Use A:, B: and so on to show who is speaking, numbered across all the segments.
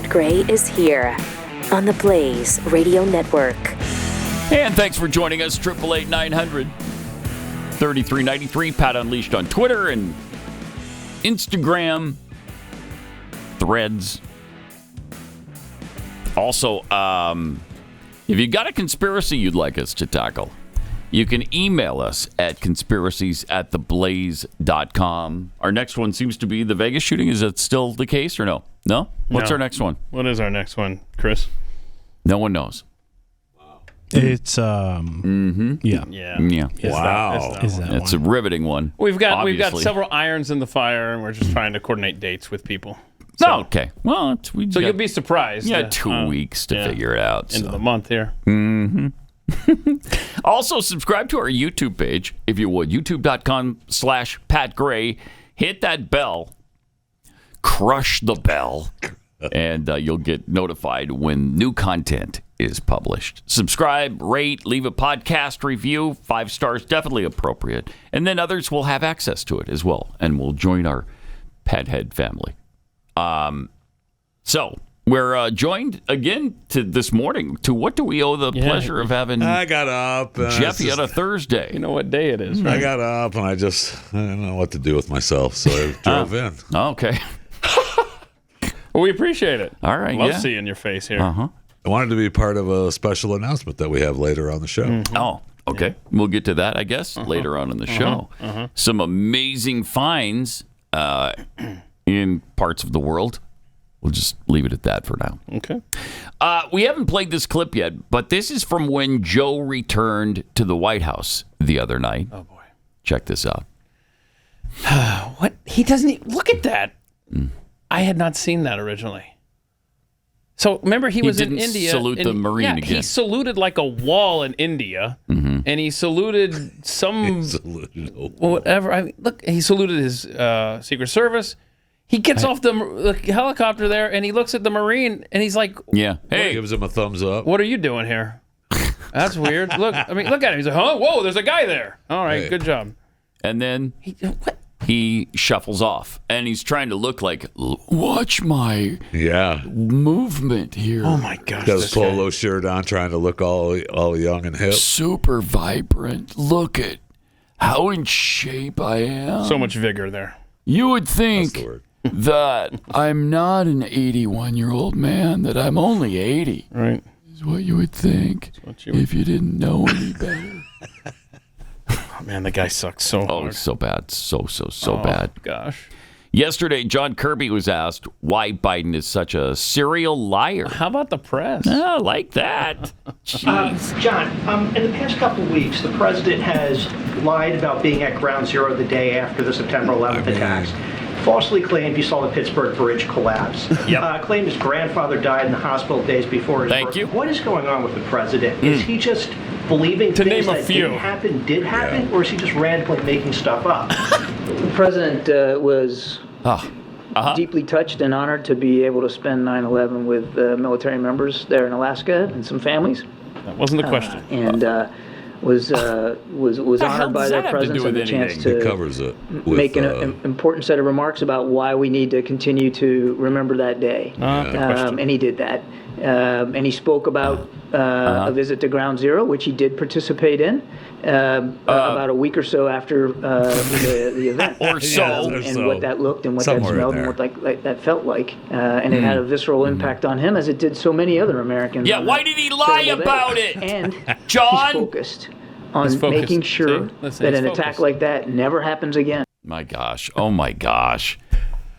A: Pat Gray is here on the Blaze Radio Network.
B: And thanks for joining us, 888-900-3393. Pat Unleashed on Twitter and Instagram, Threads. Also, if you got a conspiracy you'd like us to tackle, you can email us at conspiracies@theblaze.com. Our next one seems to be the Vegas shooting. Is that still the case or no? No? What's our next one?
C: What is our next one, Chris?
B: No one knows.
D: It's
C: Yeah.
B: Wow. It's a riveting one.
C: We've got
B: obviously.
C: several irons in the and we're just trying to coordinate dates with people.
B: So, okay. Well,
C: you'll be surprised.
B: You got 2 weeks to figure it out.
C: End of the month here.
B: Mm-hmm. Also, subscribe to our YouTube page, if you would. YouTube.com/Pat Gray. Hit that bell. Crush the bell. And you'll get notified when new content is published. Subscribe, rate, leave a podcast review. 5 stars, definitely appropriate. And then others will have access to it as well. And will join our Pathead family. So we're joined again this morning to what do we owe the pleasure of having?
E: I got up.
B: Jeffy on a Thursday.
C: You know what day it is, right?
E: I got up and I don't know what to do with myself, so I drove in.
B: Okay.
C: Well, we appreciate it.
B: All right.
C: Love seeing your face here.
E: I wanted to be part of a special announcement that we have later on the show.
C: Mm-hmm.
B: Oh, okay. We'll get to that, I guess, later on in the show. Some amazing finds in parts of the world. We'll just leave it at that for now.
C: Okay.
B: We haven't played this clip yet, but this is from when Joe returned to the White House the other night.
C: Oh, boy.
B: Check this out.
C: What? He doesn't look at that. I had not seen that originally. So remember, he was in India.
B: He didn't salute the Marine again.
C: He saluted like a wall in India, and he saluted some whatever. I mean, look, he saluted his Secret Service. He gets off the helicopter there, and he looks at the Marine, and he's like,
B: "Yeah, hey,"
E: gives him a thumbs up.
C: What are you doing here? That's weird. Look at him. He's like, "Huh? Whoa, there's a guy there." All right, good job.
B: And then he shuffles off, and he's trying to look like, watch my movement here.
C: Oh, my gosh.
E: Got his polo shirt on, trying to look all young and hip.
B: Super vibrant. Look at how in shape I am.
C: So much vigor there.
B: You would think that I'm not an 81-year-old man, that I'm only 80.
C: Right.
B: Is what you would think if you didn't know any better.
C: Oh, man, the guy sucks so hard.
B: Oh, so bad. So bad.
C: Gosh.
B: Yesterday, John Kirby was asked why Biden is such a serial liar.
C: How about the press?
B: I like that.
F: John, in the past couple of weeks, the president has lied about being at Ground Zero the day after the September 11th attacks. Falsely claimed he saw the Pittsburgh Bridge collapse. Claimed his grandfather died in the hospital days before his birth. What is going on with the president? Is he just believing things that did happen, or is he just randomly making stuff up?
G: The president was deeply touched and honored to be able to spend 9/11 with military members there in Alaska and some families.
C: That wasn't the question.
G: And was honored by their presence and the chance to make an important set of remarks about why we need to continue to remember that day. And he did that. And he spoke about a visit to Ground Zero, which he did participate in about a week or so after the event.
B: Or so.
G: And what that looked and what that smelled and what that felt like. And it had a visceral impact on him, as it did so many other Americans.
B: Yeah, why did he lie about it?
G: And
B: John?
G: he's focused on making sure that an attack like that never happens again.
B: My gosh. Oh, my gosh.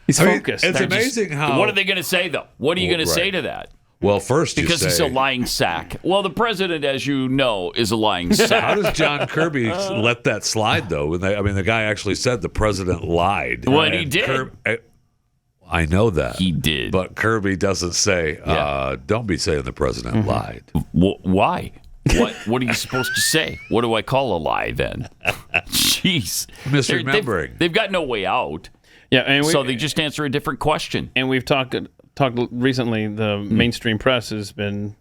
C: He's focused.
E: It's amazing how...
B: What are they going to say, though? What are you going to say to that?
E: Well, first
B: because he's a lying sack. Well, the president, as you know, is a lying sack.
E: How does John Kirby let that slide, though? When the guy actually said the president lied.
B: Well, he did.
E: I know that.
B: He did.
E: But Kirby doesn't say, don't be saying the president lied.
B: Why? What are you supposed to say? What do I call a lie, then? Jeez.
E: Misremembering.
B: They've got no way out.
C: Yeah, and
B: so they just answer a different question.
C: And we've talked recently, the mainstream press has been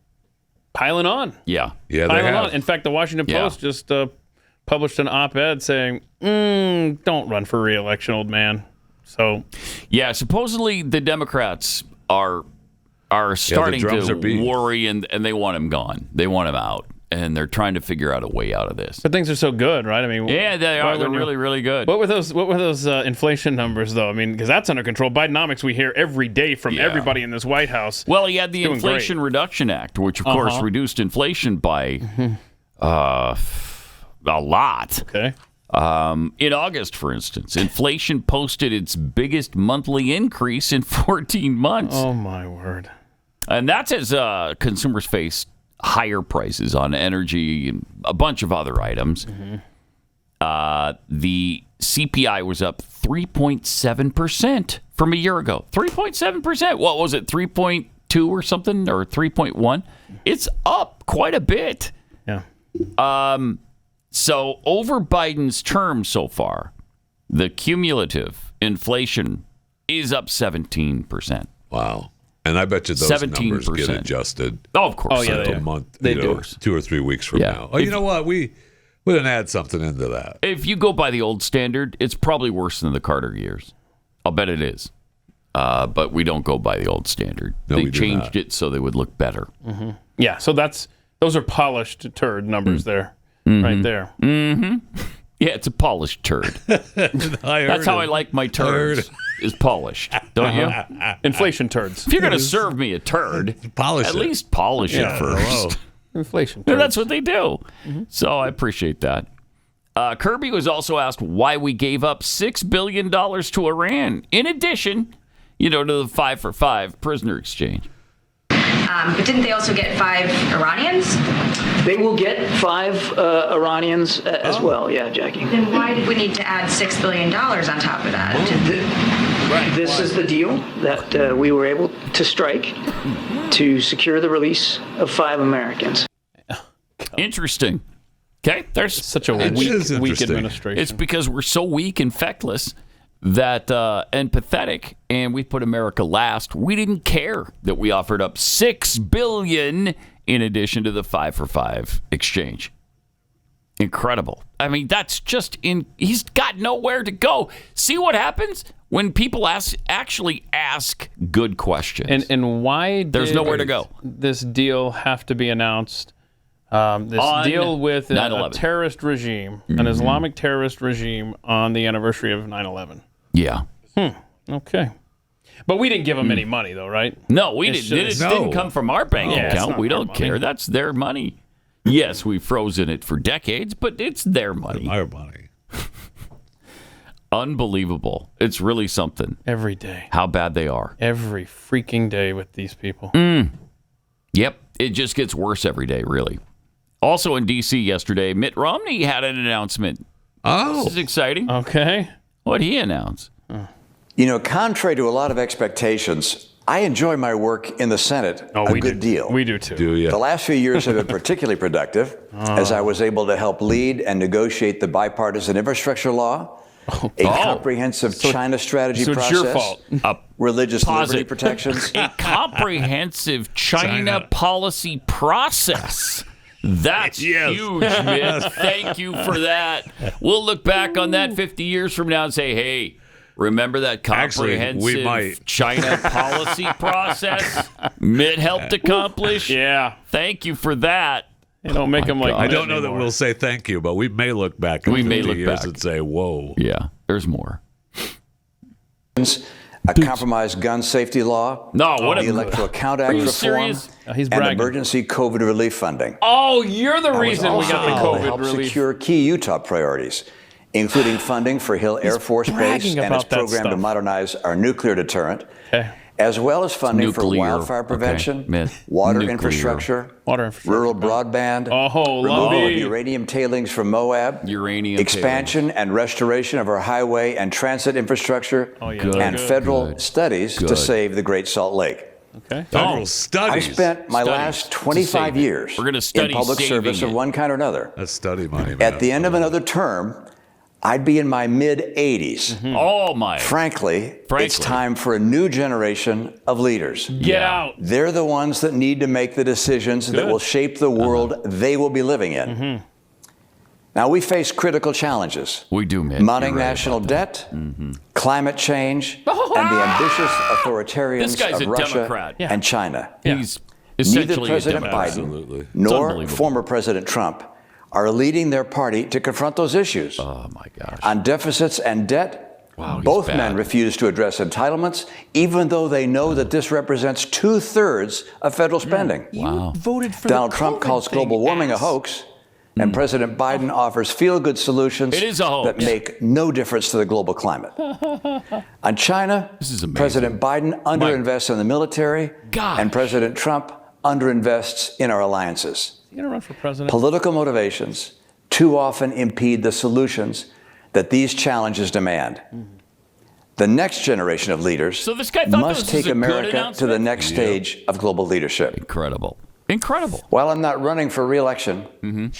C: piling on.
E: Yeah, they
C: piling
E: have.
C: on. In fact, the Washington Post just published an op-ed saying, don't run for re-election, old man. So,
B: yeah, supposedly the Democrats are are starting to worry, and they want him gone. They want him out, and they're trying to figure out a way out of this.
C: But things are so good, right? I mean,
B: yeah, they are. They're really, really good.
C: What were those inflation numbers, though? I mean, because that's under control. Bidenomics, we hear every day from everybody in this White House.
B: Well, he had the Inflation Reduction Act, which, of course, reduced inflation by a lot.
C: Okay.
B: In August, for instance, inflation posted its biggest monthly increase in 14 months.
C: Oh, my word.
B: And that's as consumers face higher prices on energy and a bunch of other items. The CPI was up 3.7% from a year ago. 3.7%. What was it, 3.2 or something, or 3.1? It's up quite a bit.
C: Yeah.
B: So over Biden's term so far, the cumulative inflation is up 17%.
E: Wow. And I bet you those 17%. Numbers get adjusted.
B: Oh, of course.
C: Oh, yeah,
E: a month, they do. 2 or 3 weeks from now. Oh, you know what? We didn't add something into that.
B: If you go by the old standard, it's probably worse than the Carter years. I'll bet it is. But we don't go by the old standard.
E: No,
B: they changed it so they would look better.
C: Mm-hmm. Yeah, so those are polished turd numbers there. Right there.
B: Mm-hmm. Yeah, it's a polished turd. That's how I like my turds, is polished. Don't you?
C: Inflation turds.
B: If you're going to serve me a turd, at least polish it first.
C: Inflation turds.
B: That's what they do. So I appreciate that. Kirby was also asked why we gave up $6 billion to Iran, in addition, to the 5-for-5 prisoner exchange.
H: But didn't they also get 5 Iranians?
G: They will get 5 Iranians as well, yeah, Jackie.
H: Then why did we need to add $6 billion on top of that?
G: This is the deal that we were able to strike to secure the release of 5 Americans.
B: Interesting. Okay, there's
C: such a weak administration.
B: It's because we're so weak and feckless that and pathetic, and we put America last. We didn't care that we offered up $6 billion in addition to the 5-for-5 exchange. Incredible. I mean, that's just he's got nowhere to go. See what happens when people actually ask good questions.
C: And why
B: there's nowhere to go.
C: This deal have to be announced. This deal with a terrorist regime, an Islamic terrorist regime, on the anniversary of 9/11.
B: Yeah.
C: Okay. But we didn't give them any money, though, right?
B: No, we didn't. It didn't come from our bank account. We don't care. That's their money. Yes, we've frozen it for decades, but it's their money.
E: Our money.
B: Unbelievable. It's really something.
C: Every day.
B: How bad they are.
C: Every freaking day with these people.
B: Yep. It just gets worse every day, really. Also in D.C. yesterday, Mitt Romney had an announcement.
E: Oh.
B: This is exciting.
C: Okay.
B: What'd he announce?
I: Contrary to a lot of expectations, I enjoy my work in the Senate a good deal.
C: We do, too.
E: Do you?
I: The last few years have been particularly productive as I was able to help lead and negotiate the bipartisan infrastructure law, a comprehensive China strategy process,
C: it's your fault.
I: Religious liberty protections.
B: A comprehensive China policy process. That's huge, Mitt. Thank you for that. We'll look back on that 50 years from now and say, hey, remember that comprehensive China policy process Mitt helped accomplish?
C: Yeah.
B: Thank you for that.
C: They don't make them like
E: I don't know that we'll say thank you, but we may look back in 50 years and say, whoa.
B: Yeah, there's more.
I: A compromised gun safety law, the Electoral Count Act reform, and emergency COVID relief funding.
C: Oh, you're the reason we got the COVID
I: help
C: relief.
I: Secure key Utah priorities, including funding for Hill Air Force Base and its program to modernize our nuclear deterrent, as well as funding for wildfire prevention, water infrastructure, rural broadband, removal of uranium tailings from Moab, expansion and restoration of our highway and transit infrastructure, and federal studies to save the Great Salt Lake.
E: Federal studies.
I: I spent my last 25 years in public service of one kind or another.
E: That's study money, man.
I: At the end of another term, I'd be in my mid-80s.
B: Oh, my.
I: Frankly, it's time for a new generation of leaders.
C: Get out.
I: They're the ones that need to make the decisions that will shape the world they will be living in. Now, we face critical challenges.
B: We do, Mitt.
I: Mounting national debt, climate change, and the ambitious authoritarians of Russia
B: Democrat.
I: and China.
B: He's essentially
I: Neither President
B: a
I: Biden nor former President Trump are leading their party to confront those issues.
B: Oh, my gosh.
I: On deficits and debt, both men refuse to address entitlements, even though they know that this represents 2/3 of federal spending.
C: You voted for
I: Donald Trump calls global warming a hoax, and President Biden offers feel-good solutions that make no difference to the global climate. On China, President Biden underinvests in the military, and President Trump underinvests in our alliances.
C: You gonna run for president?
I: Political motivations too often impede the solutions that these challenges demand. The next generation of leaders must take America to the next stage of global leadership.
B: Incredible.
I: While I'm not running for re-election,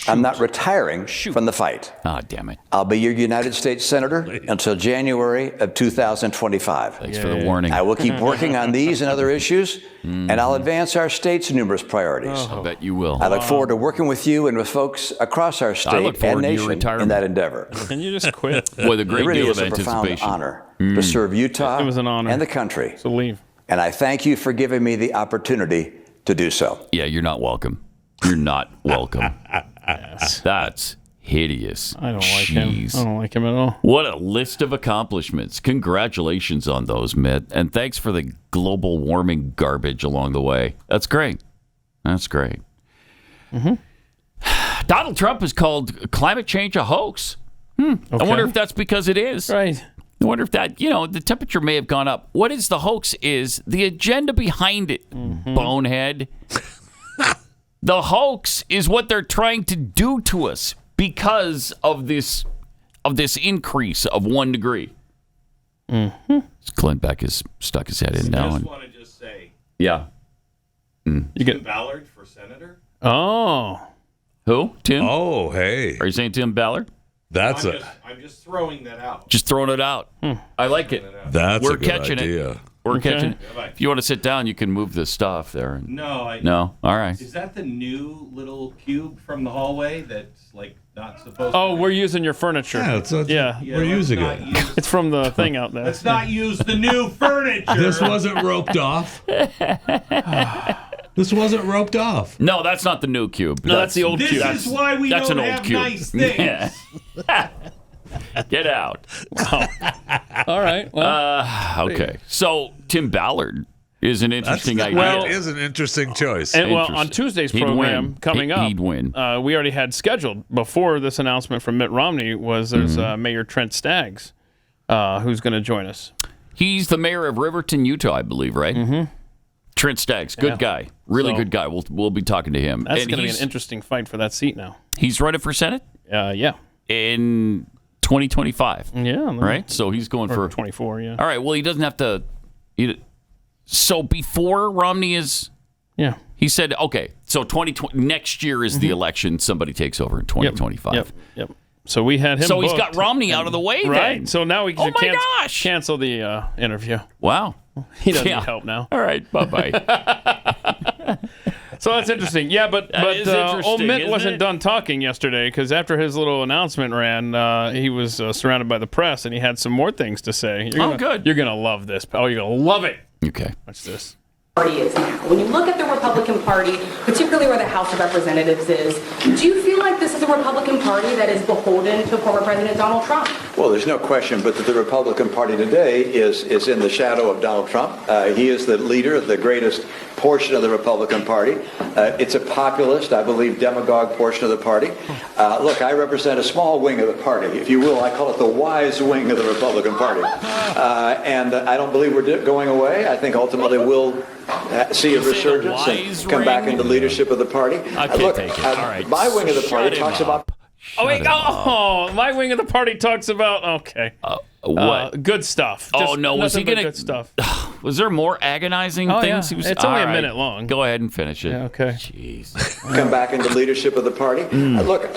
I: I'm not retiring from the fight.
B: Ah, damn it.
I: I'll be your United States Senator until January of 2025.
B: Thanks for the warning.
I: I will keep working on these and other issues, and I'll advance our state's numerous priorities.
B: I bet you will.
I: I look forward to working with you and with folks across our state and nation in that endeavor.
C: Can you just quit?
B: With a great
I: it really
B: deal
I: is
B: of
I: a profound
B: anticipation.
I: honor to serve Utah
C: It was an honor.
I: and the country.
C: So leave.
I: And I thank you for giving me the opportunity to do so.
B: Yeah, you're not welcome. You're not welcome. That's hideous.
C: I don't like him. I don't like him at all.
B: What a list of accomplishments. Congratulations on those, Mitt. And thanks for the global warming garbage along the way. That's great. That's great. Donald Trump has called climate change a hoax. I wonder if that's because it is.
C: Right.
B: I wonder if that, the temperature may have gone up. What is the hoax is the agenda behind it, bonehead. The hoax is what they're trying to do to us because of this increase of 1 degree. Clint Beck has stuck his head in now.
J: I just want to just say.
B: Yeah.
J: Tim Ballard for senator?
C: Oh.
B: Who? Tim?
E: Oh, hey.
B: Are you saying Tim Ballard?
J: I'm just throwing that out.
B: Just throwing it out. I like it.
E: We're
B: a good catching
E: idea.
B: It. We're catching it. If you want to sit down, you can move the stuff there.
J: No.
B: All right.
J: Is that the new little cube from the hallway that's like not supposed
C: to? We're using your furniture.
E: Yeah, we're using it.
C: It's from the thing out there.
J: Let's not use the new furniture.
E: This wasn't roped off. This wasn't roped off.
B: No, that's not the new cube.
C: No, that's the old
J: cube. This is why we don't have nice things.
B: Get out.
C: Wow. All right. Well,
B: okay. So Tim Ballard is an interesting idea.
E: Well, it is an interesting choice.
C: And on Tuesday's program coming up,
B: he'd win.
C: We already had scheduled before this announcement from Mitt Romney was there's Mayor Trent Staggs who's going to join us.
B: He's the mayor of Riverton, Utah, I believe, right? Mm-hmm. Trent Staggs, good guy, really good guy. We'll be talking to him.
C: That's going to be an interesting fight for that seat now.
B: He's running for Senate?
C: Yeah.
B: In 2025.
C: Yeah.
B: Right? So he's going for
C: 24, yeah.
B: All right, well, he doesn't have to. So before Romney is.
C: Yeah.
B: He said, okay, so 2020, next year is the election. Somebody takes over in 2025.
C: Yep. So we had him.
B: So he's got Romney out of the way,
C: right?
B: Then.
C: So now we can cancel the interview.
B: Wow.
C: He doesn't need help now.
B: All right, bye-bye.
C: So that's interesting. Yeah, but old Mitt wasn't done talking yesterday because after his little announcement ran, he was surrounded by the press and he had some more things to say.
B: Good.
C: You're going to love this. Oh, you're going to love it.
B: Okay.
C: Watch this.
K: Party is now. When you look at the Republican Party, particularly where the House of Representatives is, do you feel like this is a Republican Party that is beholden to former President Donald Trump?
I: Well, there's no question but that the Republican Party today is in the shadow of Donald Trump. He is the leader of the greatest portion of the Republican Party. It's a populist, I believe, demagogue portion of the party. Look, I represent a small wing of the party, if you will. I call it the wise wing of the Republican Party. And I don't believe we're going away. I think ultimately we'll see a resurgence and come back into leadership of the party.
B: I can't take it. All right.
I: My wing of the party talks about...
C: My wing of the party talks about... Okay.
B: What?
C: Good stuff.
B: Oh, no. Was he going to...
C: Good stuff.
B: Was there more agonizing things?
C: Yeah. It's only a minute long.
B: Go ahead and finish it.
C: Yeah, okay.
B: Jeez.
I: Come back into leadership of the party. Look,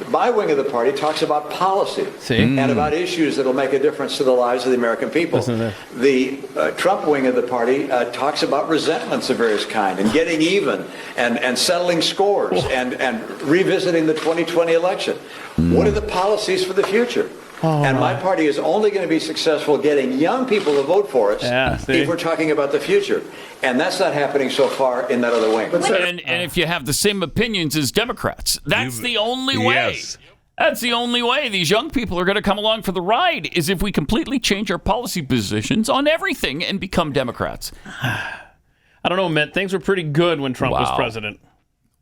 I: my wing of the party talks about policy and about issues that will make a difference to the lives of the American people. The Trump wing of the party talks about resentments of various kind and getting even and settling scores and revisiting the 2020 election. What are the policies for the future? And my party is only going to be successful getting young people to vote for us if we're talking about the future. And that's not happening so far in that other wing.
B: And if you have the same opinions as Democrats, that's the only way.
E: Yes.
B: That's the only way these young people are going to come along for the ride, is if we completely change our policy positions on everything and become Democrats.
C: I don't know, Mitt. Things were pretty good when Trump was president.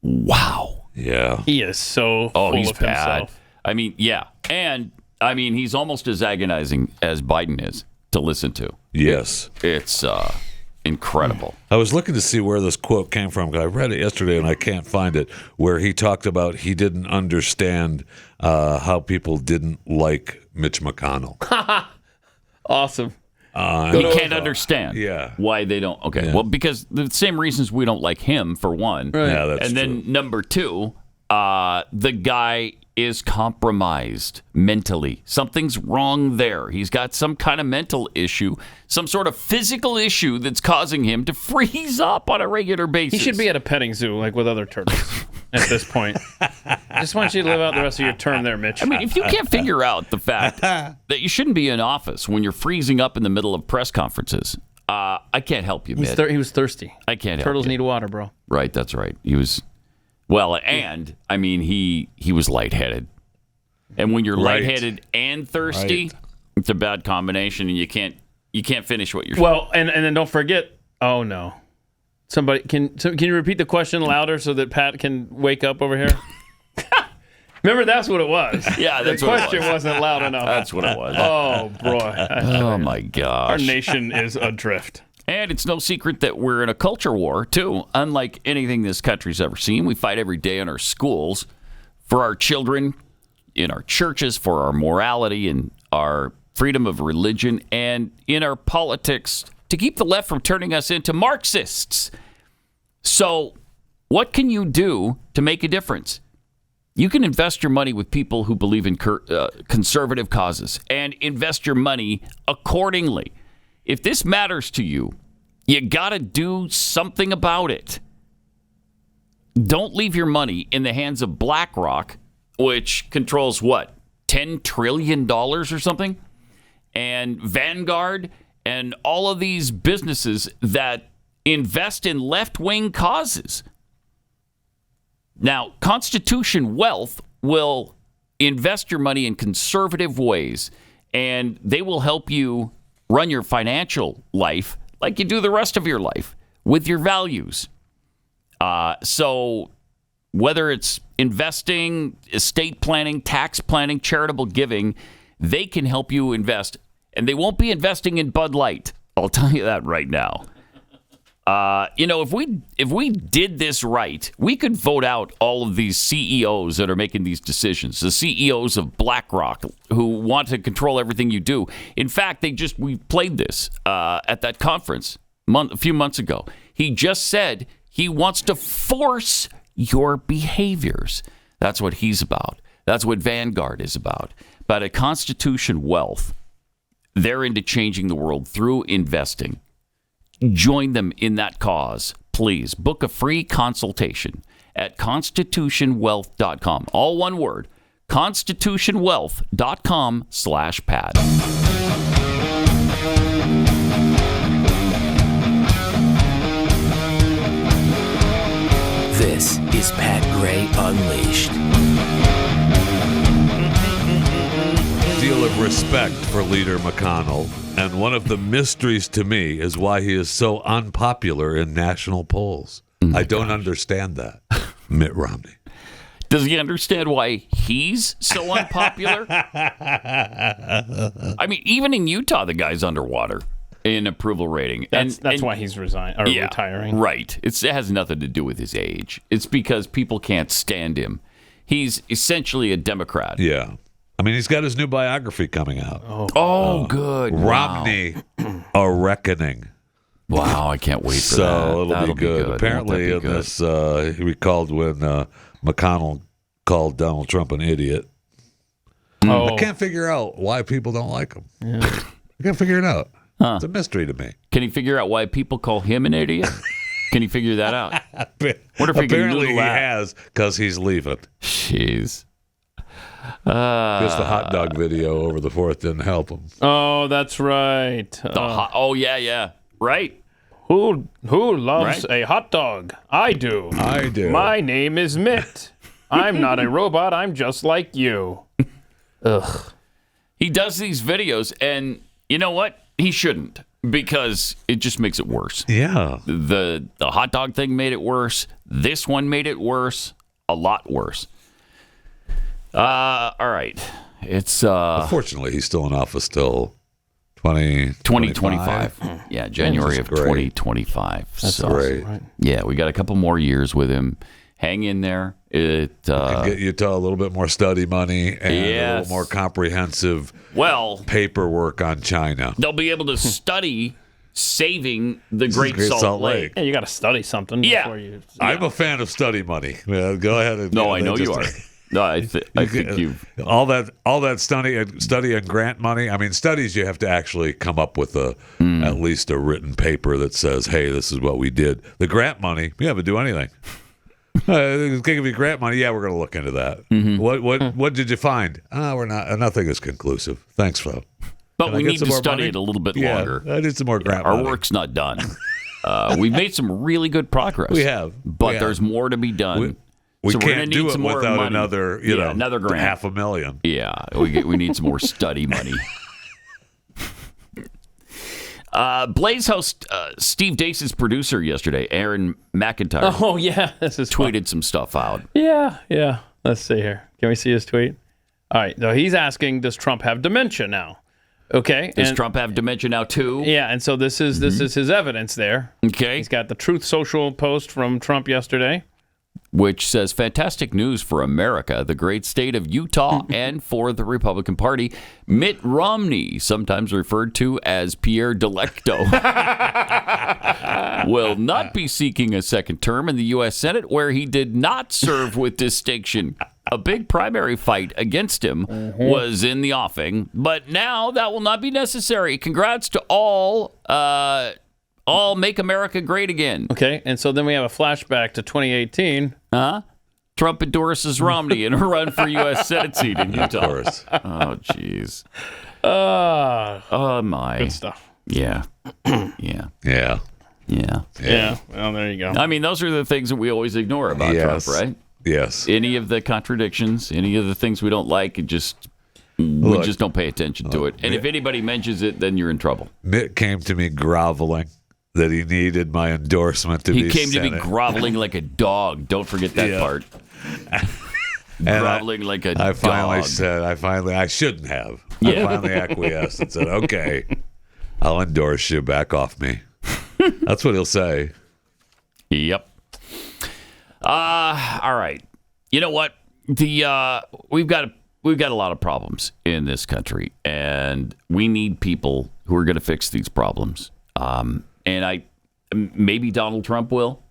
B: Wow.
E: Yeah.
C: He is so full
B: he's
C: of
B: bad.
C: himself.
B: I mean, yeah. And, I mean, he's almost as agonizing as Biden is to listen to.
E: Yes.
B: It's incredible.
E: I was looking to see where this quote came from, because I read it yesterday and I can't find it, where he talked about he didn't understand how people didn't like Mitch McConnell.
C: Awesome.
B: He can't understand why they don't. Okay, well, because the same reasons we don't like him, for one.
E: Right. Yeah, that's
B: and then number two, the guy is compromised mentally. Something's wrong there. He's got some kind of mental issue, some sort of physical issue that's causing him to freeze up on a regular basis.
C: He should be at a petting zoo, like with other turtles at this point. Just want you to live out the rest of your term there, Mitch.
B: I mean, if you can't figure out the fact that you shouldn't be in office when you're freezing up in the middle of press conferences, I can't help you, Mitt.
C: He was thirsty.
B: I can't help
C: Turtles
B: you.
C: need water, bro.
B: Right, that's right. He was... Well, and, I mean, he was lightheaded. And when you're lightheaded and thirsty, it's a bad combination, and you can't finish what you're...
C: Well, and then don't forget... Oh, no. Somebody... Can you repeat the question louder so that Pat can wake up over here? Remember, that's what it was.
B: Yeah, that's
C: the
B: what it was.
C: question wasn't loud enough.
B: That's what it was.
C: Oh, boy.
B: Oh, my gosh.
C: Our nation is adrift.
B: And it's no secret that we're in a culture war, too. Unlike anything this country's ever seen, we fight every day in our schools, for our children, in our churches, for our morality and our freedom of religion, and in our politics to keep the left from turning us into Marxists. So what can you do to make a difference? You can invest your money with people who believe in conservative causes and invest your money accordingly. If this matters to you, you got to do something about it. Don't leave your money in the hands of BlackRock, which controls what, $10 trillion or something? And Vanguard and all of these businesses that invest in left-wing causes. Now, Constitution Wealth will invest your money in conservative ways, and they will help you run your financial life like you do the rest of your life with your values. So whether it's investing, estate planning, tax planning, charitable giving, they can help you invest. And they won't be investing in Bud Light. I'll tell you that right now. If we did this right, we could vote out all of these CEOs that are making these decisions, the CEOs of BlackRock who want to control everything you do. In fact, we played this at that conference a few months ago. He just said he wants to force your behaviors. That's what he's about. That's what Vanguard is about. But at Constitution Wealth, they're into changing the world through investing. Join them in that cause. Please book a free consultation at constitutionwealth.com. All one word, constitutionwealth.com/Pat.
A: This is Pat Gray Unleashed.
E: Deal of respect for Leader McConnell, and one of the mysteries to me is why he is so unpopular in national polls. I don't understand that. Mitt Romney.
B: Does he understand why he's so unpopular? I mean, even in Utah, the guy's underwater in approval rating.
C: That's why he's retiring.
B: Right. It has nothing to do with his age. It's because people can't stand him. He's essentially a Democrat.
E: Yeah. I mean, he's got his new biography coming out.
B: Oh, good.
E: Romney, A Reckoning.
B: Wow, I can't wait for that.
E: So it'll
B: That'll
E: be good. Apparently, in this, he recalled when McConnell called Donald Trump an idiot. I can't figure out why people don't like him. Yeah. I can't figure it out.
B: Huh.
E: It's a mystery to me.
B: Can he figure out why people call him an idiot? Can he figure that out?
E: Apparently he has, because he's leaving.
B: Jeez.
E: Just the hot dog video over the 4th didn't help him.
C: Oh, that's right.
B: Yeah. Right.
C: Who loves a hot dog? I do.
E: I do.
C: My name is Mitt. I'm not a robot. I'm just like you. Ugh.
B: He does these videos, and you know what? He shouldn't, because it just makes it worse.
E: Yeah.
B: The hot dog thing made it worse. This one made it worse. A lot worse. All right. It's
E: unfortunately, he's still in office till 2025.
B: Yeah, January of 2025.
E: That's great.
B: Right. Yeah, we got a couple more years with him. Hang in there. It
E: can get you to a little bit more study money and a little more comprehensive paperwork on China.
B: They'll be able to study saving the Great Salt Lake.
C: Yeah, you got to study something before you. Yeah.
E: I'm a fan of study money. Go ahead. And,
B: I know you are. No, I think you've
E: all that study and grant money. I mean, studies you have to actually come up with at least a written paper that says, "Hey, this is what we did." The grant money, you haven't do anything. Give me grant money. Yeah, we're going to look into that. Mm-hmm. What did you find? We're not. Nothing is conclusive. Thanks, Flo.
B: But we need to study it a little bit longer.
E: I need some more grant money.
B: Our work's not done. We've made some really good progress.
E: We have,
B: but there's more to be done.
E: We can't do it without another,
B: another grant.
E: $500,000.
B: Yeah, we need some more study money. Blaze host Steve Deace's producer yesterday, Aaron McIntyre.
C: Oh yeah, this is
B: tweeted some stuff out.
C: Yeah. Let's see here. Can we see his tweet? All right. So he's asking, does Trump have dementia now? Okay.
B: Does Trump have dementia now too?
C: Yeah, and so this is his evidence there.
B: Okay.
C: He's got the Truth Social post from Trump yesterday,
B: which says, fantastic news for America, the great state of Utah, and for the Republican Party. Mitt Romney, sometimes referred to as Pierre Delecto, will not be seeking a second term in the U.S. Senate, where he did not serve with distinction. A big primary fight against him was in the offing, but now that will not be necessary. Congrats to all Make America Great Again.
C: Okay, and so then we have a flashback to 2018.
B: Trump endorses Romney in a run for U.S. Senate seat in Utah.
E: Of course.
B: Oh, jeez.
C: Oh,
B: my.
C: Good stuff.
B: Yeah.
C: Yeah. Well, there you go.
B: I mean, those are the things that we always ignore about Trump, right?
E: Yes.
B: Any of the contradictions, any of the things we don't like, we just don't pay attention to it. And if anybody mentions it, then you're in trouble.
E: Mitt came to me groveling that he needed my endorsement to be
B: He came
E: Senate.
B: to me groveling like a dog. Don't forget that part. Groveling like a dog.
E: I finally said, I shouldn't have. I finally acquiesced and said, okay, I'll endorse you. Back off me. That's what he'll say.
B: Yep. All right. You know what? We've got a lot of problems in this country, and we need people who are going to fix these problems. And maybe Donald Trump will.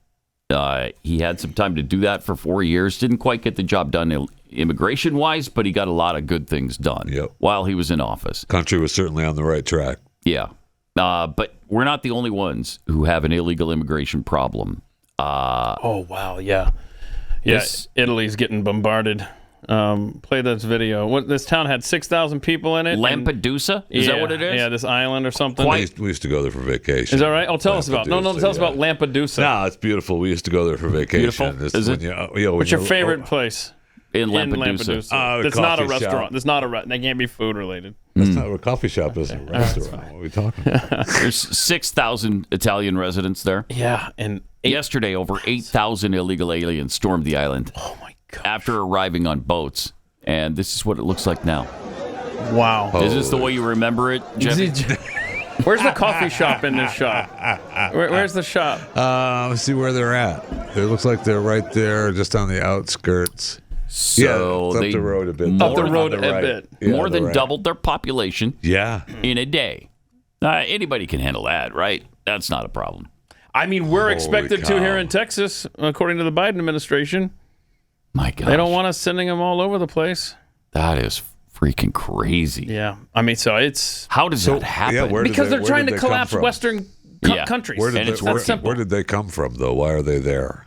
B: He had some time to do that for 4 years. Didn't quite get the job done immigration-wise, but he got a lot of good things done while he was in office.
E: Country was certainly on the right track.
B: Yeah. But we're not the only ones who have an illegal immigration problem.
C: Oh, wow. Yeah. Italy's getting bombarded. Play this video. This town had 6,000 people in it.
B: Lampedusa? Is that what it is?
C: Yeah, this island or something.
E: We used to go there for vacation.
C: Is that right? Oh, tell us about. Tell us about Lampedusa.
E: No, it's beautiful. We used to go there for vacation.
B: Beautiful? Is it?
C: What's your favorite place?
B: In Lampedusa.
C: It's not a restaurant. It's not a restaurant. They can't be food related.
E: That's not what a coffee shop is. A restaurant. What are we talking about?
B: There's 6,000 Italian residents there.
C: Yeah, and
B: yesterday, over 8,000 illegal aliens stormed the island.
C: Oh my God!
B: After arriving on boats, and this is what it looks like now.
C: Wow!
B: Is this the way you remember it, Jeffy?
C: Where's the coffee shop in this shop? Where's the shop?
E: Let's see where they're at. It looks like they're right there, just on the outskirts.
B: So
E: it's up
B: they
E: the road a bit.
C: Up the road a bit.
B: More than doubled their population.
E: Yeah.
B: In a day. Anybody can handle that, right? That's not a problem.
C: I mean, we're expected to here in Texas, according to the Biden administration.
B: My God.
C: They don't want us sending them all over the place.
B: That is freaking crazy.
C: Yeah. I mean, so it's...
B: How does that happen?
C: Because they're trying to collapse Western countries.
E: Where did they come from, though? Why are they there?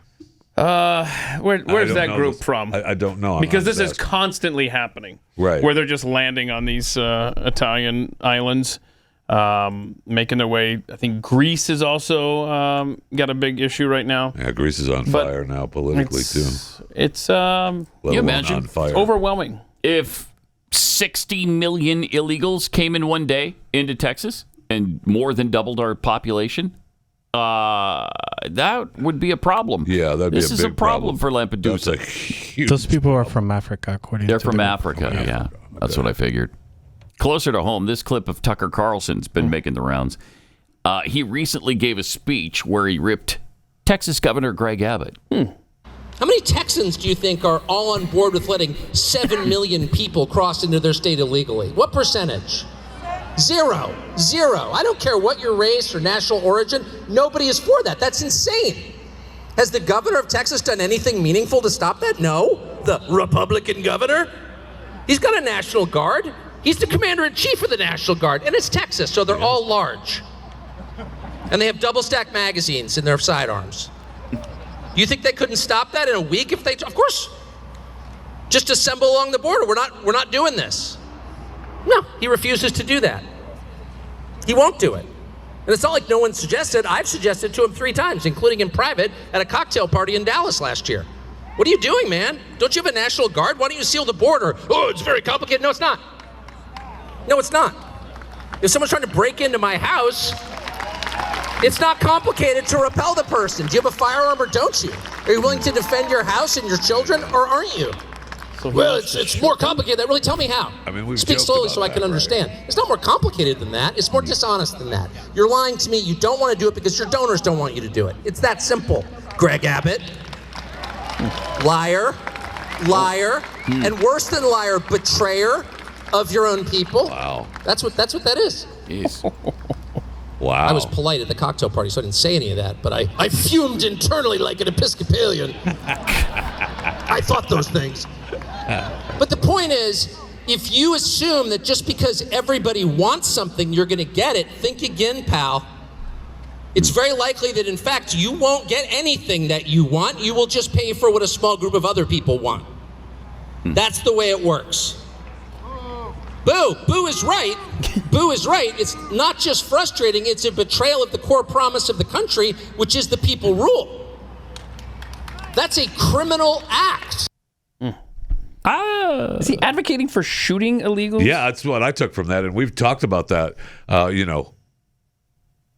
C: Where's that group from?
E: I don't know.
C: Because this is constantly happening.
E: Right.
C: Where they're just landing on these Italian islands, making their way. I think Greece is also got a big issue right now.
E: Yeah, Greece is on fire now politically, too.
C: It's,
B: you imagine?
E: On fire.
C: It's overwhelming.
B: If 60 million illegals came in one day into Texas and more than doubled our population, that would be a problem.
E: Yeah, that'd be a big problem.
B: This is a problem for Lampedusa.
D: Those people are from Africa, according
B: They're
D: to
B: from
D: them.
B: Africa, yeah. That's what I figured. Closer to home, this clip of Tucker Carlson's been making the rounds. He recently gave a speech where he ripped Texas Governor Greg Abbott.
L: How many Texans do you think are all on board with letting 7 million people cross into their state illegally? What percentage? Zero. I don't care what your race or national origin. Nobody is for that. That's insane. Has the governor of Texas done anything meaningful to stop that? No. The Republican governor? He's got a National Guard. He's the commander-in-chief of the National Guard. And it's Texas, so they're all large. And they have double-stack magazines in their sidearms. You think they couldn't stop that in a week if they... Of course. Just assemble along the border. We're not doing this. No, he refuses to do that. He won't do it. And it's not like no one suggested. I've suggested to him 3 times, including in private at a cocktail party in Dallas last year. What are you doing, man? Don't you have a National Guard? Why don't you seal the border? Oh, it's very complicated. No, it's not. No, it's not. If someone's trying to break into my house, it's not complicated to repel the person. Do you have a firearm or don't you? Are you willing to defend your house and your children, or aren't you? Well, it's more complicated. Really, tell me how.
E: I mean,
L: Speak slowly so I can understand. Right? It's not more complicated than that. It's more dishonest than that. You're lying to me. You don't want to do it because your donors don't want you to do it. It's that simple. Greg Abbott. Liar. And worse than liar, betrayer of your own people.
E: Wow.
L: That's what that is.
B: Jeez.
E: Wow.
L: I was polite at the cocktail party, so I didn't say any of that, but I fumed internally like an Episcopalian. I thought those things. But the point is, if you assume that just because everybody wants something, you're going to get it, think again, pal. It's very likely that, in fact, you won't get anything that you want. You will just pay for what a small group of other people want. That's the way it works. Boo! Boo is right. Boo is right. It's not just frustrating, it's a betrayal of the core promise of the country, which is the people rule. That's a criminal act.
C: Is he advocating for shooting illegals?
E: Yeah, that's what I took from that. And we've talked about that,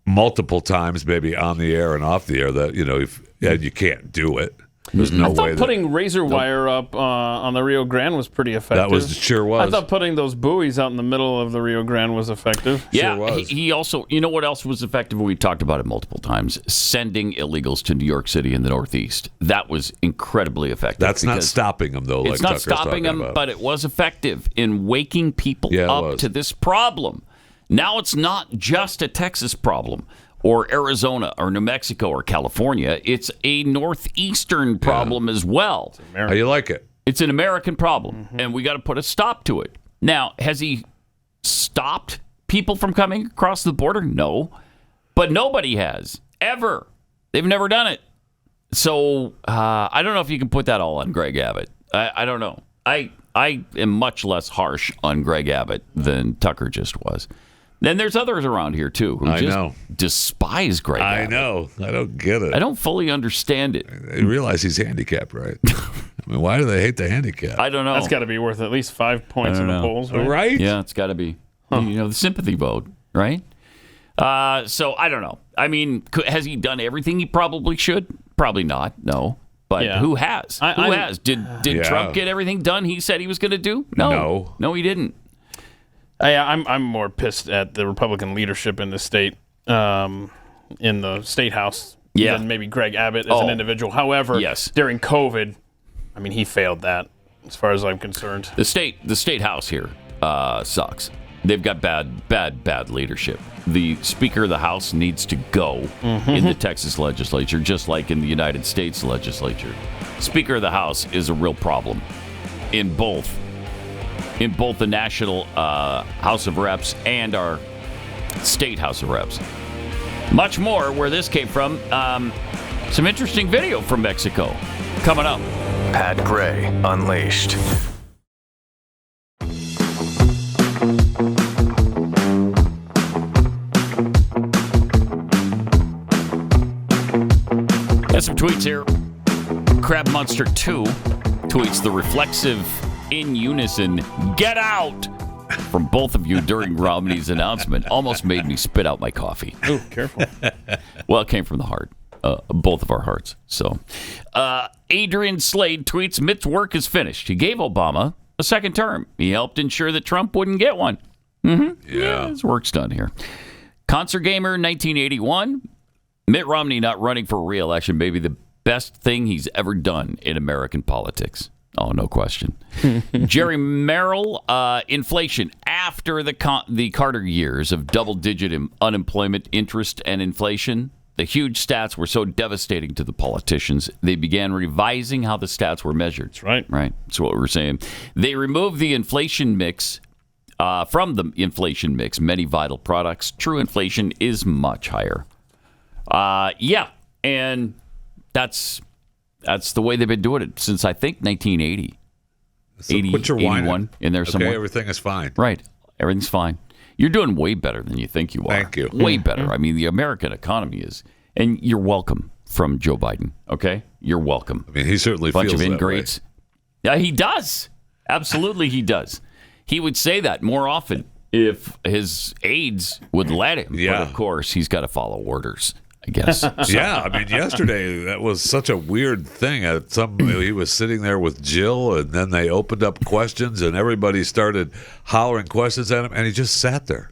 E: multiple times, maybe on the air and off the air, that, you can't do it. There's no way.
C: I thought putting razor wire up on the Rio Grande was pretty effective.
E: That sure was.
C: I thought putting those buoys out in the middle of the Rio Grande was effective.
B: Yeah,
E: sure was.
B: He also, you know what else was effective? We've talked about it multiple times. Sending illegals to New York City in the Northeast. That was incredibly effective.
E: That's not stopping them, though.
B: It's not stopping them, but it was effective in waking people up to this problem. Now it's not just a Texas problem, or Arizona, or New Mexico, or California. It's a northeastern problem as well.
E: How you like it?
B: It's an American problem, and we got to put a stop to it. Now, has he stopped people from coming across the border? No. But nobody has, ever. They've never done it. So I don't know if you can put that all on Greg Abbott. I don't know. I am much less harsh on Greg Abbott than Tucker just was. Then there's others around here, too, who despise Greg Abbott.
E: I know. I don't get it.
B: I don't fully understand it.
E: They realize he's handicapped, right? I mean, why do they hate the handicap?
B: I don't know.
C: That's got to be worth at least 5 points in the polls, right?
E: Right?
B: Yeah, it's got to be. The sympathy vote, right? So I don't know. I mean, has he done everything he probably should? Probably not, no. But who has? Who has? Did Trump get everything done he said he was going to do? No. No, he didn't.
C: I'm more pissed at the Republican leadership in the state, in the state house, than maybe Greg Abbott as an individual. However, during COVID, I mean, he failed that. as far as I'm concerned.
B: The state house here sucks. They've got bad leadership. The Speaker of the House needs to go in the Texas legislature, just like in the United States legislature. Speaker of the House is a real problem in both the National House of Reps and our State House of Reps. Much more where this came from. Some interesting video from Mexico coming up.
M: Pat Gray Unleashed.
B: Got some tweets here. Crab Monster 2 tweets the reflexive in unison "Get out" from both of you during Romney's announcement. Almost made me spit out my coffee.
C: Oh, careful.
B: Well, it came from the heart. Both of our hearts. So, Adrian Slade tweets, Mitt's work is finished. He gave Obama a second term. He helped ensure that Trump wouldn't get one. Yeah, his work's done here. Concert Gamer 1981. Mitt Romney not running for re-election may be the best thing he's ever done in American politics. Oh, no question. Jerry Merrill, inflation after the Carter years of double-digit unemployment, interest, and inflation. The huge stats were so devastating to the politicians, they began revising how the stats were measured.
C: That's right.
B: Right. That's what we were saying. They removed the inflation mix from the inflation mix. Many vital products. True inflation is much higher. Yeah, and that's the way they've been doing it since, I think, 1980.
E: So 81
B: in there somewhere.
E: Okay, everything is fine.
B: Right. Everything's fine. You're doing way better than you think you are.
E: Thank you.
B: Way better. I mean, the American economy is, and you're welcome from Joe Biden, okay? You're welcome.
E: I mean, he certainly
B: Bunch
E: feels
B: of
E: that
B: ingrates. Yeah, he does. Absolutely, he does. He would say that more often if his aides would let him.
E: Yeah.
B: But, of course, he's got to follow orders, I guess.
E: Yeah, I mean, yesterday that was such a weird thing. He was sitting there with Jill, and then they opened up questions, and everybody started hollering questions at him, and he just sat there.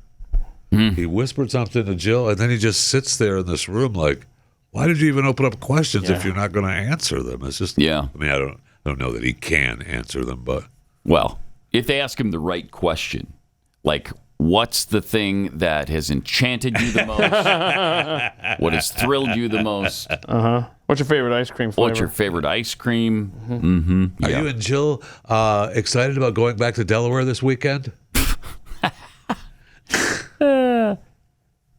E: He whispered something to Jill, and then he just sits there in this room like, why did you even open up questions if you're not going to answer them? It's just, I mean, I don't know that he can answer them, but.
B: Well, if they ask him the right question, like, what's the thing that has enchanted you the most? What has thrilled you the most?
C: What's your favorite ice cream flavor?
B: What's your favorite ice cream?
E: Are you and Jill excited about going back to Delaware this weekend?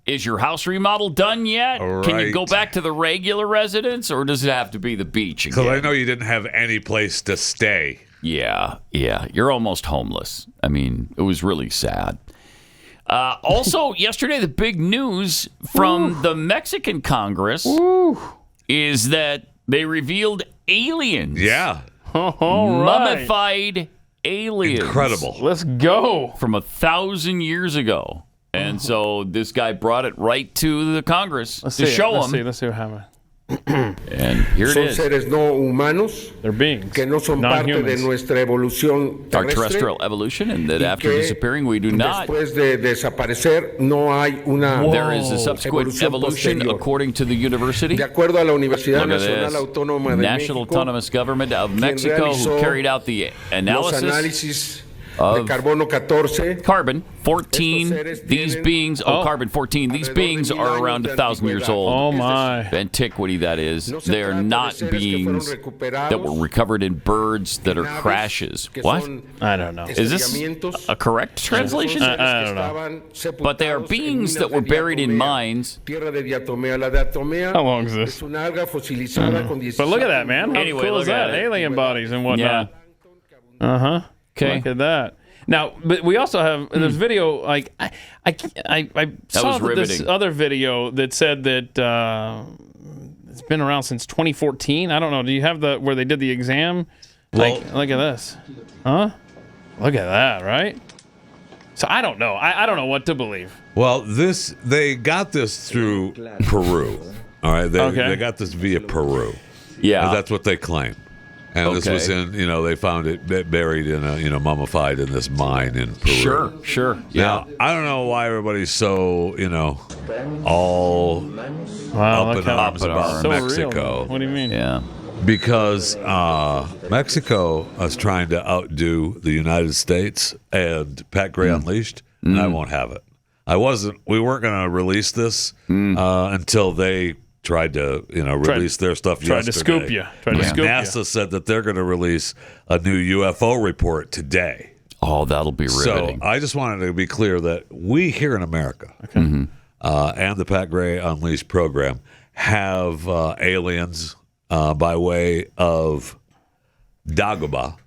B: Is your house remodel done yet?
E: Right.
B: Can you go back to the regular residence, or does it have to be the beach again?
E: Because I know you didn't have any place to stay.
B: Yeah. You're almost homeless. I mean, it was really sad. Also, yesterday, the big news from the Mexican Congress is that they revealed aliens.
E: Yeah.
B: Mummified aliens.
E: Incredible.
C: Let's go.
B: From 1,000 years ago. And so this guy brought it right to the Congress to show them.
C: Let's see what happened.
B: And here it is.
N: Seres no humanos.
C: They're beings.
N: Que no son parte de nuestra evolución
B: Our
N: terrestre.
B: terrestrial evolution, and that after disappearing, we do not.
N: Después de desaparecer, no hay una
B: There is a subsequent evolution
N: posterior.
B: according to the university.
N: De acuerdo a la Universidad
B: Look at
N: Nacional
B: this.
N: Autónoma de
B: National
N: México,
B: Autonomous Government of
N: quien
B: Mexico, who
N: realizó
B: carried out the
N: los
B: analysis
N: análisis
B: of
N: de carbono 14.
B: carbon 14. These beings, carbon 14. These beings are around 1,000 years old.
C: Oh my!
B: Antiquity, that is. They are not beings that were recovered in birds that are crashes. What?
C: I don't know.
B: Is this a correct translation?
C: I don't know.
B: But they are beings that were buried in mines.
N: How
C: long is this? But look at that, man. How
B: Anyway,
C: cool
B: look
C: is that?
B: at it.
C: Alien bodies and whatnot.
B: Yeah. Okay.
C: Look at that. Now, but we also have there's video like I saw this other video that said that it's been around since 2014. I don't know. Do you have where they did the exam? Like, look at this. Huh? Look at that, right? So I don't know. I don't know what to believe.
E: Well, they got this through Peru. All right, they got this via Peru.
B: Yeah,
E: that's what they claim. And this was in, they found it buried in a, mummified in this mine in Peru.
B: Sure. Yeah.
E: Now, I don't know why everybody's so, all up in arms about
C: so
E: Mexico.
C: Real. What do you mean?
B: Yeah.
E: because Mexico is trying to outdo the United States and Pat Gray Unleashed, and I won't have it. We weren't going to release this until they tried to, release their stuff yesterday.
C: Tried to scoop you.
E: NASA said that they're going to release a new UFO report today.
B: Oh, that'll be riveting.
E: So I just wanted to be clear that we here in America and the Pat Gray Unleashed program have aliens by way of Dagobah.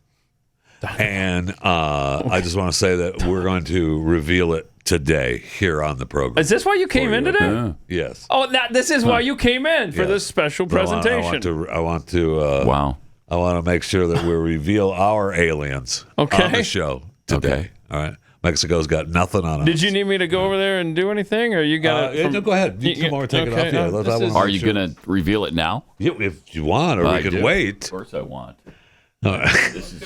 E: And I just want to say that we're going to reveal it today here on the program.
C: Is this why you came in today?
E: Yeah. Yes.
C: Oh, this is why you came in for this special presentation.
E: I want to make sure that we reveal our aliens on the show today.
B: Okay.
E: All right. Mexico's got nothing on us.
C: Did you need me to go over there and do anything, or you got it?
E: No, go ahead. You come over, take it off. Yeah,
B: are you going to reveal it now?
E: Yeah, if you want, or we can wait.
B: Of course, I want.
E: This
B: is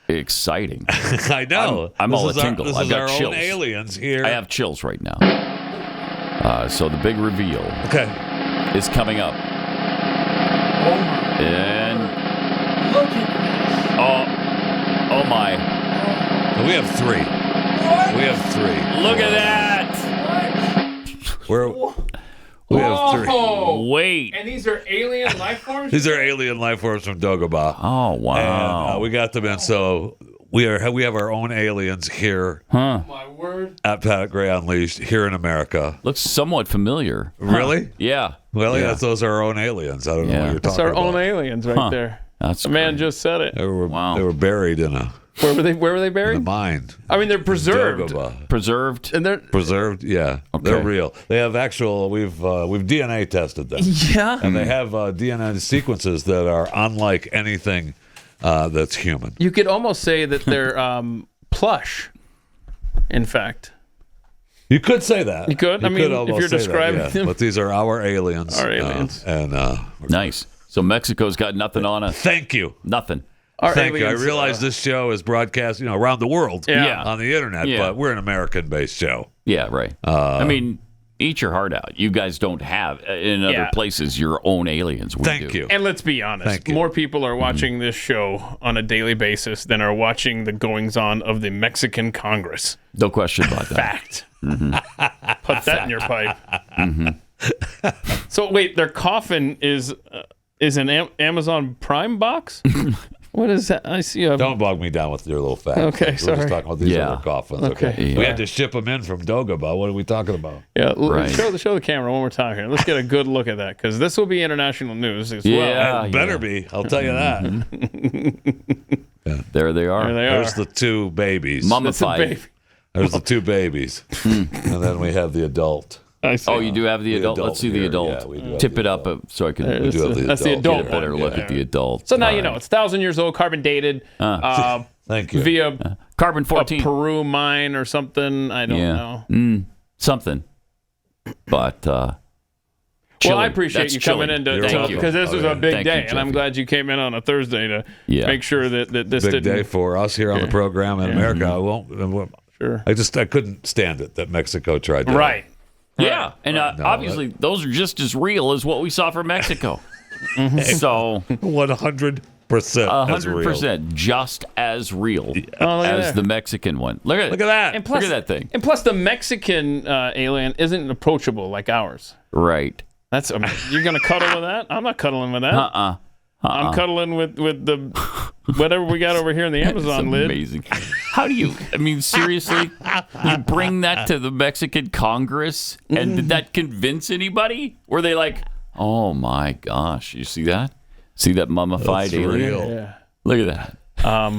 B: exciting.
E: I know.
B: I'm all a tingle.
E: I've got chills. Own aliens here.
B: I have chills right now. So the big reveal is coming up. And
C: look at
B: this. Oh my.
E: So we have three. What? We have three.
B: Look at that.
E: We have three.
B: Wait.
C: And these are alien life forms?
E: These are alien life forms from Dagobah.
B: Oh, wow.
E: And we got them in. So we have our own aliens here.
C: My word.
E: At Pat Gray Unleashed here in America.
B: Looks somewhat familiar.
E: Really?
B: Yeah.
E: Well, those are our own aliens. I don't know what you're talking about.
C: That's our own aliens right there.
B: That's
C: the man just said it.
E: They were buried in a...
C: Where were they buried?
E: In the mine.
C: I mean, they're preserved.
E: Dagobah.
B: Preserved?
C: And they're
E: preserved, yeah. Okay. They're real. They have actual, we've DNA tested them.
C: Yeah.
E: And they have DNA sequences that are unlike anything that's human.
C: You could almost say that they're plush, in fact.
E: You could say that.
C: You could? If you're describing them.
E: But these are our aliens.
C: Our aliens.
B: Nice. So Mexico's got nothing on us.
E: Thank you.
B: Nothing.
E: Thank you. I realize this show is broadcast, around the world on the internet, but we're an American-based show.
B: Yeah, right. I mean, eat your heart out. You guys don't have, in other places, your own aliens.
E: Thank you.
C: And let's be honest, more people are watching this show on a daily basis than are watching the goings-on of the Mexican Congress.
B: No question about that.
C: Fact. Put that in your pipe. So, wait, their coffin is an Amazon Prime box? What is that? I see.
E: Don't bog me down with your little facts.
C: Okay, sorry.
E: We're just talking about these other coffins. Okay.
B: Yeah.
E: We had to ship them in from Dagobah. What are we talking about?
C: Yeah, show the camera one more time here. Let's get a good look at that, because this will be international news as well.
E: It better be. I'll tell you that.
B: There they are.
E: There's the two babies.
B: Mummified.
E: There's the two babies. And then we have the adult.
B: Oh, you do have the adult? Let's see the adult.
E: Yeah, we do
B: Tip it up so I can
C: that's the adult.
B: Get a better look at the adult.
C: So now you know. It's 1,000 years old, carbon dated.
E: Thank you.
C: Via
B: carbon 14.
C: A Peru mine or something. I don't know.
B: Something. But
C: well, I appreciate you coming in because this was a big day, and I'm glad you came in on a Thursday to make sure that this
E: big day for us here on the program in America. I won't.
C: Sure.
E: I couldn't stand it that Mexico tried to.
C: Right.
B: Yeah, and obviously those are just as real as what we saw from Mexico. So
E: 100%,
B: 100%, just as real as the Mexican one. Look at
E: that!
C: And plus,
B: look at that thing.
C: And plus, the Mexican alien isn't approachable like ours.
B: Right.
C: That's you're gonna cuddle with that? I'm not cuddling with that. I'm cuddling with the whatever we got over here in the Amazon lid.
B: Amazing. How do you? I mean, seriously, you bring that to the Mexican Congress, and did that convince anybody? Were they like, "Oh my gosh, you see that? See that mummified alien?
E: Real.
C: Yeah.
B: Look at that." I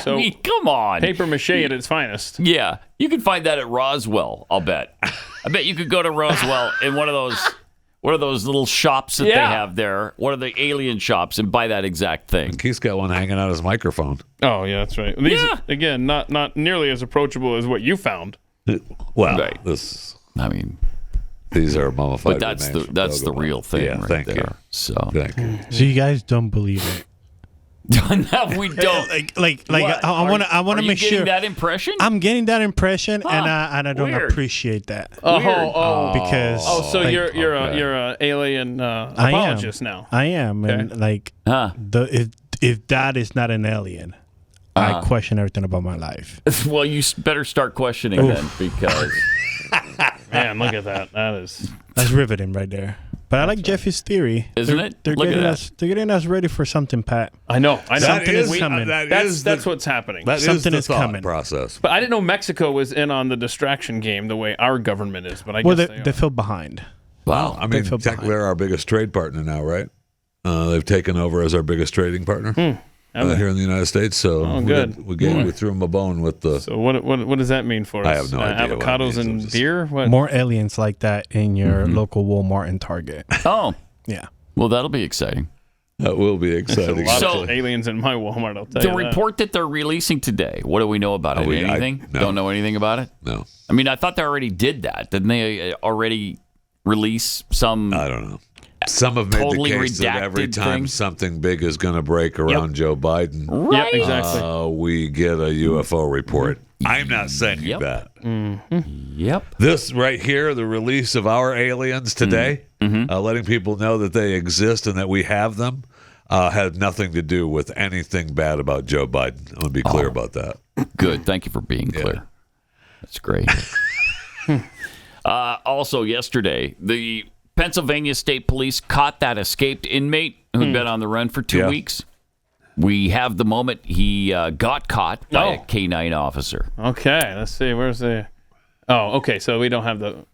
B: mean, come on.
C: Paper mache at its finest.
B: Yeah, you can find that at Roswell. I'll bet. I bet you could go to Roswell in one of those little shops that they have there, one of the alien shops, and buy that exact thing.
E: Keith's got one hanging out his microphone.
C: Oh, yeah, that's right. These, again, not nearly as approachable as what you found.
E: Well,
B: right.
E: These are mummified.
B: But that's the real thing.
E: Yeah,
B: right
E: thank
B: there.
E: you.
B: So
E: thank you.
D: So you guys don't believe it?
B: No, we don't.
D: I want to make sure.
B: Are you getting that impression?
D: I'm getting that impression, and I don't appreciate that.
C: Because so you're a alien apologist now.
D: I am, and if that is not an alien, I question everything about my life.
B: Well, you better start questioning then, because
C: man, look at that.
D: That's riveting right there. But I like Jeffy's theory.
B: Isn't it?
D: They're getting us ready for something, Pat.
C: I know.
D: Something is coming.
C: That's what's happening.
D: Something
E: is
D: is
E: the thought
D: coming.
E: process.
C: But I didn't know Mexico was in on the distraction game the way our government is. But I guess
D: they feel behind.
E: Wow. I mean, technically they're our biggest trade partner now, right? They've taken over as our biggest trading partner here in the United States. So we threw them a bone with the.
C: So what does that mean for us?
E: I have no idea.
C: Avocados and beer? What?
D: More aliens like that in your local Walmart and Target.
B: Oh.
D: Yeah.
B: Well, that'll be exciting.
E: That will be exciting.
C: There's a lot of aliens in my Walmart, I'll tell you
B: the report that they're releasing today, what do we know about it? Anything?
E: No.
B: Don't know anything about it?
E: No.
B: I mean, I thought they already did that. Didn't they already release some...
E: I don't know. Some have made
B: totally
E: the case that every time something big is going to break around Joe Biden,
C: right? Yep, exactly.
E: We get a UFO report. I'm not saying that.
B: Mm-hmm. Yep.
E: This right here, the release of our aliens today, letting people know that they exist and that we have them, had nothing to do with anything bad about Joe Biden. I'm going to be clear about that.
B: Good. Thank you for being clear. That's great. Also, yesterday, the Pennsylvania State Police caught that escaped inmate who'd been on the run for 2 weeks. We have the moment he got caught by a K-9 officer.
C: Okay, let's see. Where's the... Oh, okay, so we don't have the...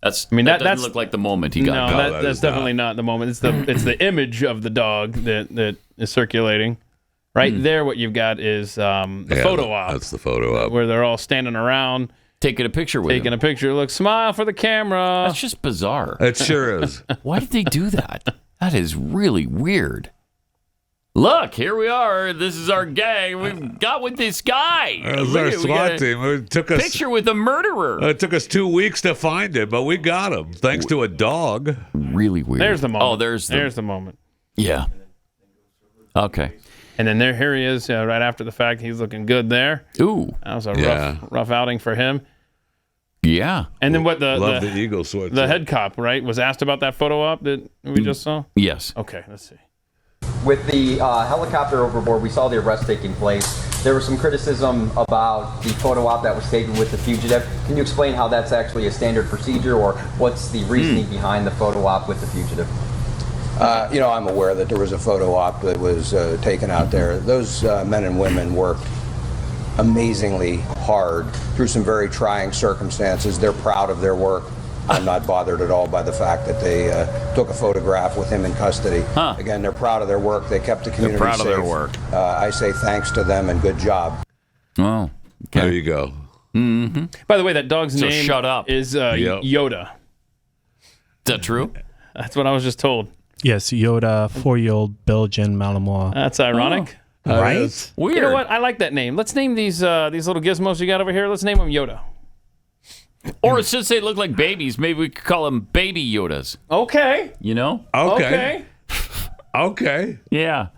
B: That doesn't look like the moment he got caught.
C: No, that's definitely not the moment. It's the the image of the dog that is circulating. Right there, what you've got is the photo op.
E: That's the photo op.
C: Where they're all standing around.
B: Taking a picture with him.
C: Taking a picture. Look, smile for the camera.
B: That's just bizarre.
E: It sure is.
B: Why did they do that? That is really weird. Look, here we are. This is our gang. We got with this guy.
E: It was our SWAT team. It took us
B: picture with a murderer.
E: It took us 2 weeks to find him, but we got him thanks to a dog.
B: Really weird.
C: There's the moment.
B: Oh, there's
C: the moment.
B: Yeah. Okay.
C: And then here he is, right after the fact. He's looking good there.
B: Ooh,
C: that was a rough outing for him.
B: Yeah.
C: And then what
E: the Eagle sweatshirt.
C: The head cop, right, was asked about that photo op that we just saw?
B: Yes.
C: Okay, let's see.
O: With the helicopter overboard, we saw the arrest taking place. There was some criticism about the photo op that was taken with the fugitive. Can you explain how that's actually a standard procedure, or what's the reasoning behind the photo op with the fugitive?
P: I'm aware that there was a photo op that was taken out there. Those men and women worked amazingly hard through some very trying circumstances. They're proud of their work. I'm not bothered at all by the fact that they took a photograph with him in custody. Again, they're proud of their work. They kept the community safe.
B: They're proud of their work.
P: I say thanks to them and good job.
B: Oh, okay.
E: There you go.
B: Mm-hmm.
C: By the way, that dog's name
B: shut up.
C: is Yoda.
B: Is that true?
C: That's what I was just told.
D: Yes, Yoda, 4-year-old Belgian Malinois.
C: That's ironic.
D: Right?
B: Weird.
C: You know what? I like that name. Let's name these little gizmos you got over here. Let's name them Yoda.
B: Or since they look like babies, maybe we could call them baby Yodas.
C: Okay.
B: You know?
E: Okay. Okay.
B: Yeah.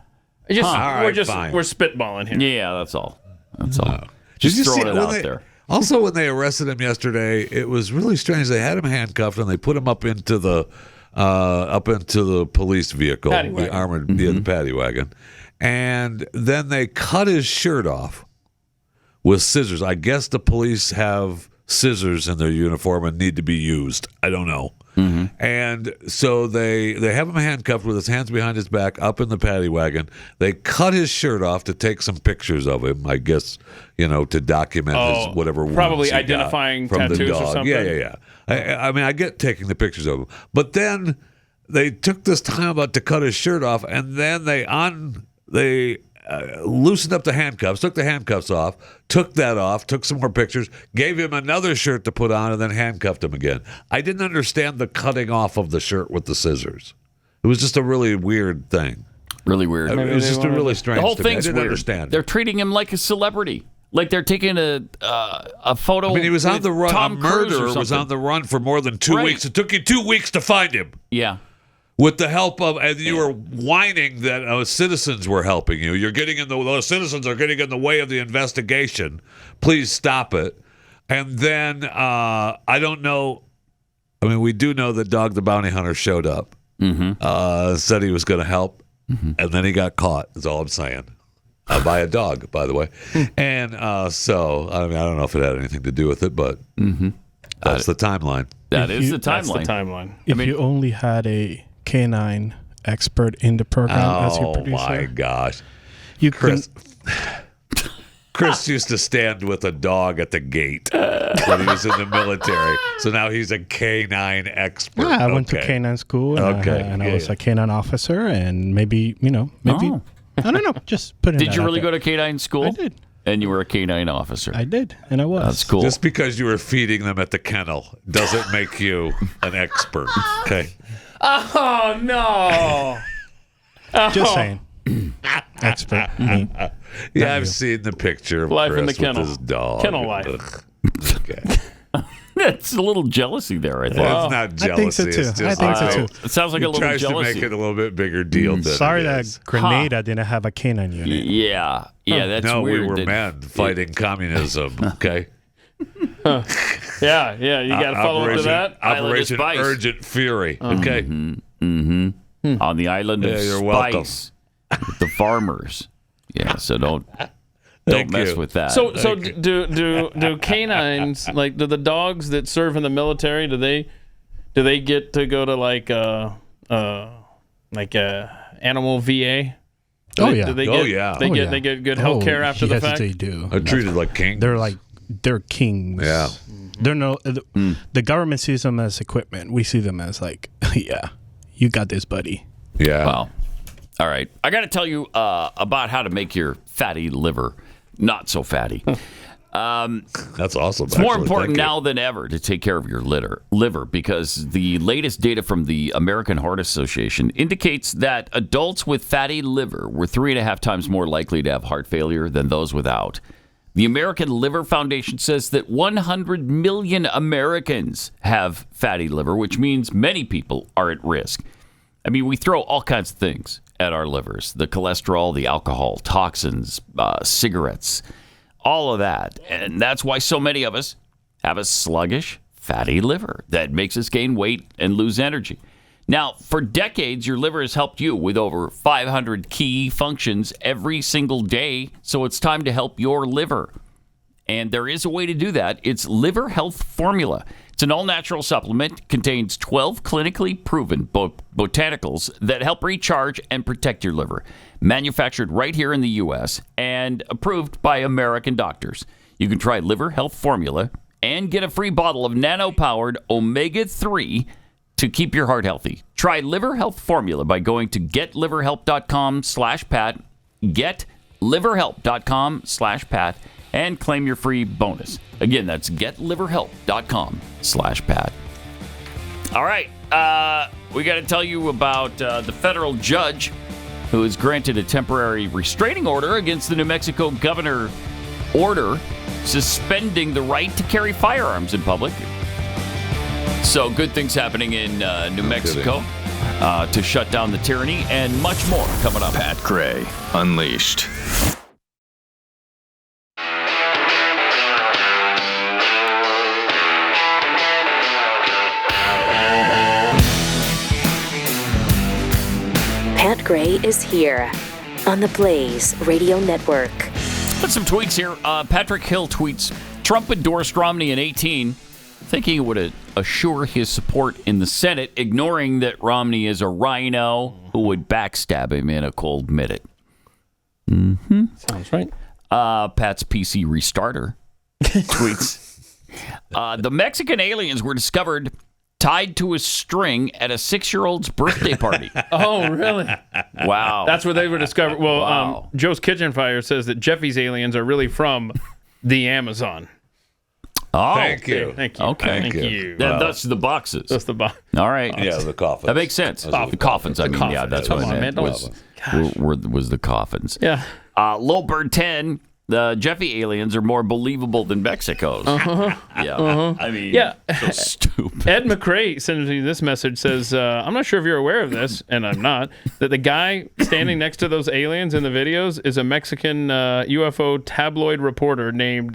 C: We're
E: fine.
C: we're spitballing here.
B: Yeah, that's all. That's all.
E: Did you
B: Just
E: see
B: throwing it out there.
E: Also, when they arrested him yesterday, it was really strange. They had him handcuffed and they put him up into the police vehicle, the armored, the paddy wagon, and then they cut his shirt off with scissors. I guess the police have scissors in their uniform and need to be used. I don't know. And so they have him handcuffed with his hands behind his back up in the paddy wagon. They cut his shirt off to take some pictures of him, I guess, to document his whatever wounds
C: probably
E: he
C: identifying
E: got from
C: tattoos
E: the dog.
C: or something.
E: Yeah. I mean, I get taking the pictures of him, but then they took this time about to cut his shirt off, and then they loosened up the handcuffs, took the handcuffs off, took that off, took some more pictures, gave him another shirt to put on, and then handcuffed him again. I didn't understand the cutting off of the shirt with the scissors. It was just a really weird thing.
B: Really weird.
E: It was just a really strange.
B: The whole
E: to me.
B: thing's
E: I didn't
B: weird.
E: understand.
B: They're treating him like a celebrity. Like they're taking a photo.
E: I mean, he was on the run.
B: Tom
E: A murderer
B: Cruise
E: was on the run for more than 2 weeks. It took you 2 weeks to find him.
B: Yeah.
E: With the help of, and you were whining that citizens were helping you. Those citizens are getting in the way of the investigation. Please stop it. And then, I don't know. I mean, we do know that Dog the Bounty Hunter showed up, said he was going to help, and then he got caught, is all I'm saying. By a dog, by the way. And so, I mean, I don't know if it had anything to do with it, but that's the timeline.
B: That is the timeline.
C: That's the timeline.
D: If you only had a canine expert in the program as your producer.
E: Oh, my gosh.
D: Chris
E: used to stand with a dog at the gate when he was in the military. So now he's a canine expert.
D: Yeah, I went to canine school, and I was a canine officer, and maybe. I don't know. Just put it.
B: Did you really go to canine school?
D: I did.
B: And you were a canine officer.
D: I did, and I was.
B: That's cool.
E: Just because you were feeding them at the kennel doesn't make you an expert. Okay.
C: Oh no!
E: Just
D: saying. Expert.
E: Yeah, I've seen the picture of
C: Life
E: Chris
C: in the kennel.
E: with his dog.
C: Kennel life.
E: Okay.
B: That's a little jealousy there, I think.
E: Well, it's not jealousy.
D: I think so too.
E: It's just,
D: I think so too.
B: It sounds like a little
E: tries
B: jealousy.
E: to make it a little bit bigger deal. Than
D: Sorry
E: it
D: that
E: is.
D: Grenada didn't have a canine unit.
B: Yeah, that's
E: no,
B: weird.
E: we were men fighting communism. Okay.
C: Yeah, you got to follow up to that.
E: Operation Urgent Fury. Okay.
B: On the island of
E: you're
B: Spice with the farmers. Yeah, so don't mess with that.
C: So do canines, like do the dogs that serve in the military, do they get to go to like animal VA? They get good health care after the fact.
D: They do.
E: They're treated like kings.
D: They're kings.
E: Yeah.
D: The government sees them as equipment. We see them as like, yeah, you got this, buddy.
E: Yeah.
B: Wow. All right. I got to tell you about how to make your fatty liver not so fatty.
E: That's awesome.
B: It's more important now than ever to take care of your liver because the latest data from the American Heart Association indicates that adults with fatty liver were 3.5 times more likely to have heart failure than those without. The American Liver Foundation says that 100 million Americans have fatty liver, which means many people are at risk. I mean, we throw all kinds of things at our livers. The cholesterol, the alcohol, toxins, cigarettes, all of that. And that's why so many of us have a sluggish, fatty liver that makes us gain weight and lose energy. Now, for decades, your liver has helped you with over 500 key functions every single day. So it's time to help your liver. And there is a way to do that. It's Liver Health Formula. It's an all-natural supplement, contains 12 clinically proven botanicals that help recharge and protect your liver. Manufactured right here in the U.S. and approved by American doctors. You can try Liver Health Formula and get a free bottle of nano-powered omega-3 to keep your heart healthy. Try Liver Health Formula by going to getliverhelp.com/Pat, getliverhelp.com/Pat, and claim your free bonus. Again, that's getliverhelp.com/Pat. All right, we got to tell you about the federal judge who has granted a temporary restraining order against the New Mexico governor order suspending the right to carry firearms in public. So good things happening in New Mexico to shut down the tyranny and much more coming up.
M: Pat Gray Unleashed.
A: Pat Gray is here on the Blaze Radio Network.
B: Put some tweets here. Patrick Hill tweets, Trump endorsed Romney in 2018, thinking it would assure his support in the Senate, ignoring that Romney is a rhino who would backstab him in a cold minute.
C: Sounds right.
B: Pat's PC restarter tweets, the Mexican aliens were discovered tied to a string at a 6-year-old's birthday party.
C: Oh, really?
B: Wow.
C: That's where they were discovered. Well,
B: Wow.
C: Joe's Kitchen Fire says that Jeffy's aliens are really from the Amazon.
B: Oh,
E: Thank you.
C: Thank you.
B: Okay.
C: Thank you.
B: That's the boxes.
C: That's the box.
B: All right.
E: Yeah, the coffins.
B: That makes sense. The coffins. I mean, yeah, that's
C: Come
B: what
C: on,
B: I
C: man,
B: meant. Was the coffins.
C: Yeah.
B: Lil Bird 10 the Jeffy aliens are more believable than Mexico's. Yeah. I mean, so stupid.
C: Ed McRae sends me this message, says, I'm not sure if you're aware of this, and I'm not, that the guy standing next to those aliens in the videos is a Mexican UFO tabloid reporter named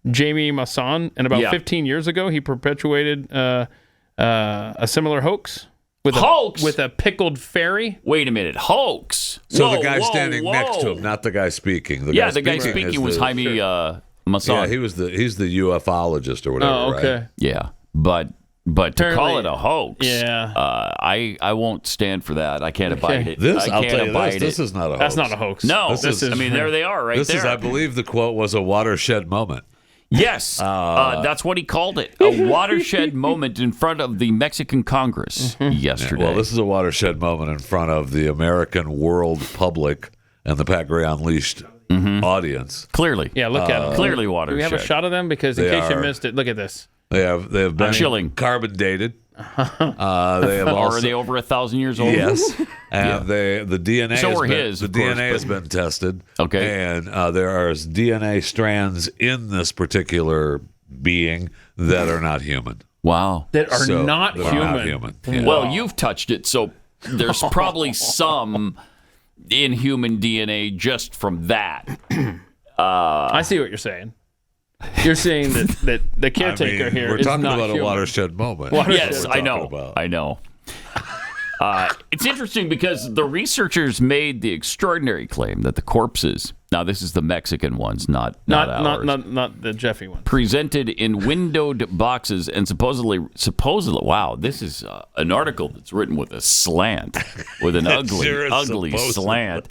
C: Jamie Maussan. And about 15 years ago, he perpetuated a similar hoax. With a pickled fairy?
B: Wait a minute. Hoax?
E: So the guy standing next to him, not the guy speaking. The
B: guy speaking was Jaime Maussan.
E: Yeah, he's the ufologist or whatever, right?
B: Yeah, but to call it a hoax, I won't stand for that. I can't abide it.
E: I'll tell you this is not a hoax.
C: That's not a hoax.
B: No, there they are right there.
E: I believe the quote was a watershed moment.
B: Yes, that's what he called it. A watershed moment in front of the Mexican Congress yesterday.
E: Well, this is a watershed moment in front of the American world public and the Pat Gray Unleashed audience.
B: Clearly.
C: Yeah, look at them.
B: Clearly watershed.
C: Do we have a shot of them? Because in case you missed it, look at this.
E: They have been
B: chilling.
E: Carbon dated. They have
B: are they over 1,000 years old?
E: Yes, and the DNA.
B: So
E: DNA has been tested.
B: Okay,
E: and there are DNA strands in this particular being that are not human.
B: Wow,
C: that are not human.
E: Yeah.
B: Well, you've touched it, so there's probably some inhuman DNA just from that.
C: I see what you're saying. You're saying that the caretaker here is not
E: we're talking about
C: human.
E: a watershed moment.
B: Yes, I know. It's interesting because the researchers made the extraordinary claim that the corpses, now this is the Mexican ones, not ours,
C: not the Jeffy one,
B: presented in windowed boxes and supposedly, wow, this is an article that's written with a slant, with an ugly slant,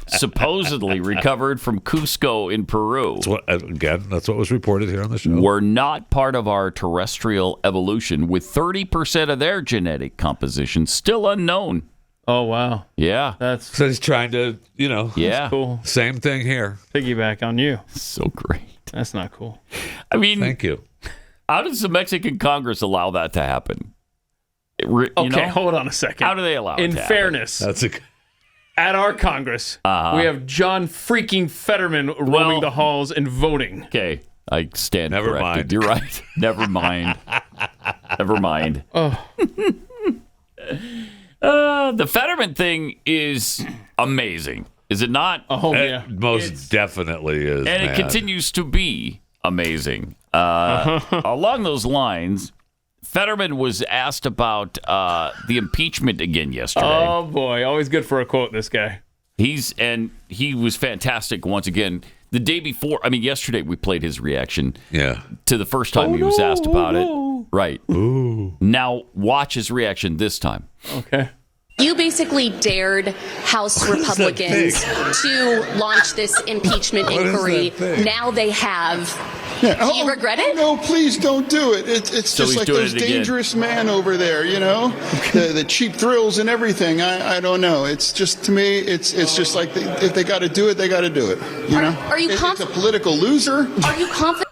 B: supposedly recovered from Cusco in Peru.
E: That's what was reported here on the show.
B: Were not part of our terrestrial evolution, with 30% of their genetic composition still unknown.
C: Oh, wow.
B: Yeah.
E: So he's trying to,
B: Yeah.
C: That's cool.
E: Same thing here.
C: Piggyback on you.
B: So great.
C: That's not cool.
B: I mean,
E: thank you.
B: How does the Mexican Congress allow that to happen?
C: Hold on a second.
B: How do they allow it
C: In
B: to
C: fairness, at our Congress, we have John freaking Fetterman roaming the halls and voting.
B: Okay. I stand
E: Never
B: corrected.
E: mind.
B: You're right. Never mind. Never mind.
C: Oh.
B: The Fetterman thing is amazing, is it not?
C: Oh, yeah.
E: Most definitely is.
B: And it continues to be amazing. Along those lines, Fetterman was asked about the impeachment again yesterday.
C: Oh, boy. Always good for a quote, this guy.
B: He was fantastic once again. The day before, yesterday we played his reaction to the first time he was asked about it. Right.
E: Ooh.
B: Now watch his reaction this time.
C: Okay.
Q: You basically dared House Republicans to launch this impeachment inquiry. Now they have. Do you regret it?
R: No, please don't do it. It's just like those dangerous man over there, the cheap thrills and everything. I don't know. It's just, to me, it's just like if they got to do it, they got to do it.
Q: Are you confident?
R: It's a political loser.
Q: Are you confident?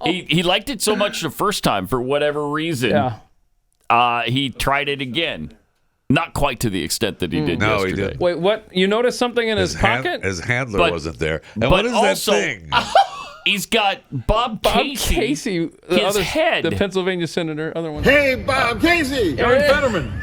B: He liked it so much the first time for whatever reason.
C: Yeah.
B: He tried it again. Not quite to the extent that he did yesterday.
E: He didn't.
C: Wait, what? You noticed something in his pocket?
E: His handler wasn't there. And what is
B: also,
E: that thing?
B: He's got Bob Casey his head.
C: The Pennsylvania senator, other one.
R: Hey, Bob Casey.
C: John Fetterman.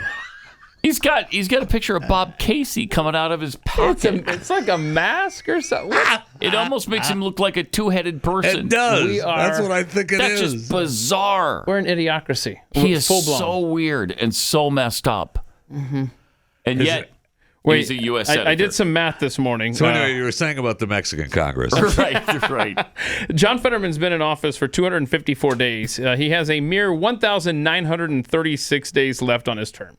B: He's got a picture of Bob Casey coming out of his pocket.
C: It's like a mask or something.
B: It almost makes him look like a two-headed person.
E: It does. That's what I think it is.
B: That's just bizarre.
C: We're an idiocracy.
B: He is
C: full-blown.
B: so weird and so messed up.
C: Mm-hmm.
B: And yet, he's a U.S. senator.
C: I did some math this morning.
E: So anyway, you were saying about the Mexican Congress.
B: Right.
C: John Fetterman's been in office for 254 days. He has a mere 1,936 days left on his term.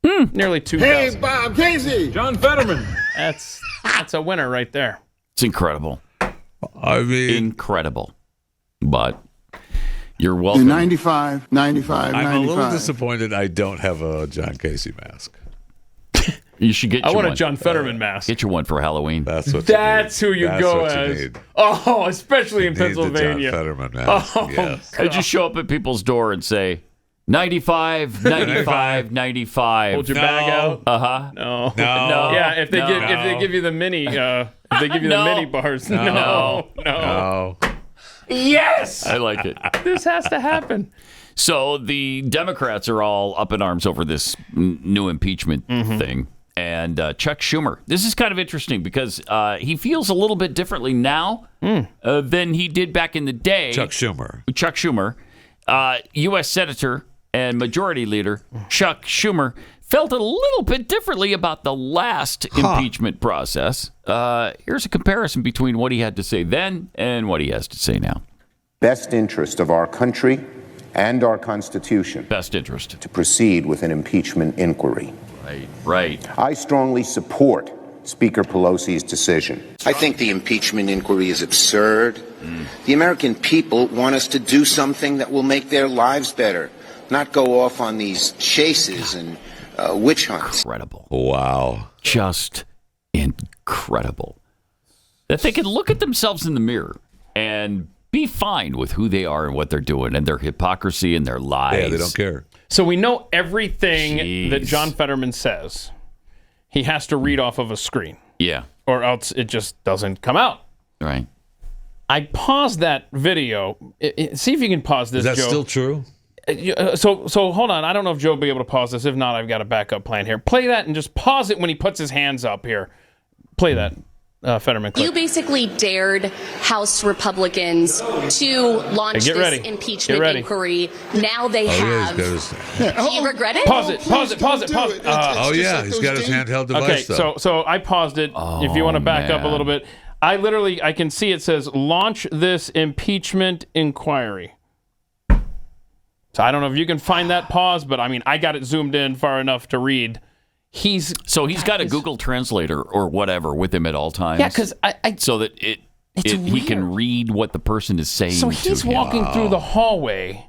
C: Nearly 2,000.
R: Hey, Bob Casey.
C: John Fetterman. That's a winner right there.
B: It's incredible. Incredible. But you're welcome.
R: 95.
E: I'm a little disappointed I don't have a John Casey mask.
B: You should get.
C: I want a John Fetterman mask.
B: Get your one for Halloween.
E: That's
C: who you go as. Oh, especially in Pennsylvania.
E: The John Fetterman mask.
C: Oh,
E: yes.
B: I just show up at people's door and say, 95, 95, 95.
C: Hold your bag out.
B: No.
C: Yeah, if they give you the mini, the mini bars. No. Yes.
B: I like it.
C: This has to happen.
B: So the Democrats are all up in arms over this new impeachment thing. And Chuck Schumer. This is kind of interesting because he feels a little bit differently now than he did back in the day.
E: Chuck Schumer. U.S. Senator
B: and Majority Leader Chuck Schumer felt a little bit differently about the last impeachment process. Here's a comparison between what he had to say then and what he has to say now.
S: Best interest of our country and our Constitution.
B: Best interest.
S: To proceed with an impeachment inquiry.
B: Right.
S: I strongly support Speaker Pelosi's decision.
T: I think the impeachment inquiry is absurd. The American people want us to do something that will make their lives better, not go off on these chases and witch hunts.
B: Incredible.
E: Wow.
B: Just incredible. That they can look at themselves in the mirror and be fine with who they are and what they're doing and their hypocrisy and their lies.
E: Yeah, they don't care.
C: So we know everything that John Fetterman says. He has to read off of a screen.
B: Yeah.
C: Or else it just doesn't come out.
B: Right.
C: I paused that video. See if you can pause this, Joe.
E: Is that still true?
C: So hold on. I don't know if Joe will be able to pause this. If not, I've got a backup plan here. Play that and just pause it when he puts his hands up here. Play that. Fetterman clip.
Q: You basically dared House Republicans to launch this impeachment inquiry. Now they have. Do you regret it?
C: Pause it. He's
E: got his handheld device.
C: Okay, so I paused it. If you want to back up a little bit, I can see it says launch this impeachment inquiry. So I don't know if you can find that pause, but I mean, I got it zoomed in far enough to read. He's got
B: a Google Translator or whatever with him at all times.
C: Yeah, because
B: so that he can read what the person is saying.
C: So he's walking through the hallway.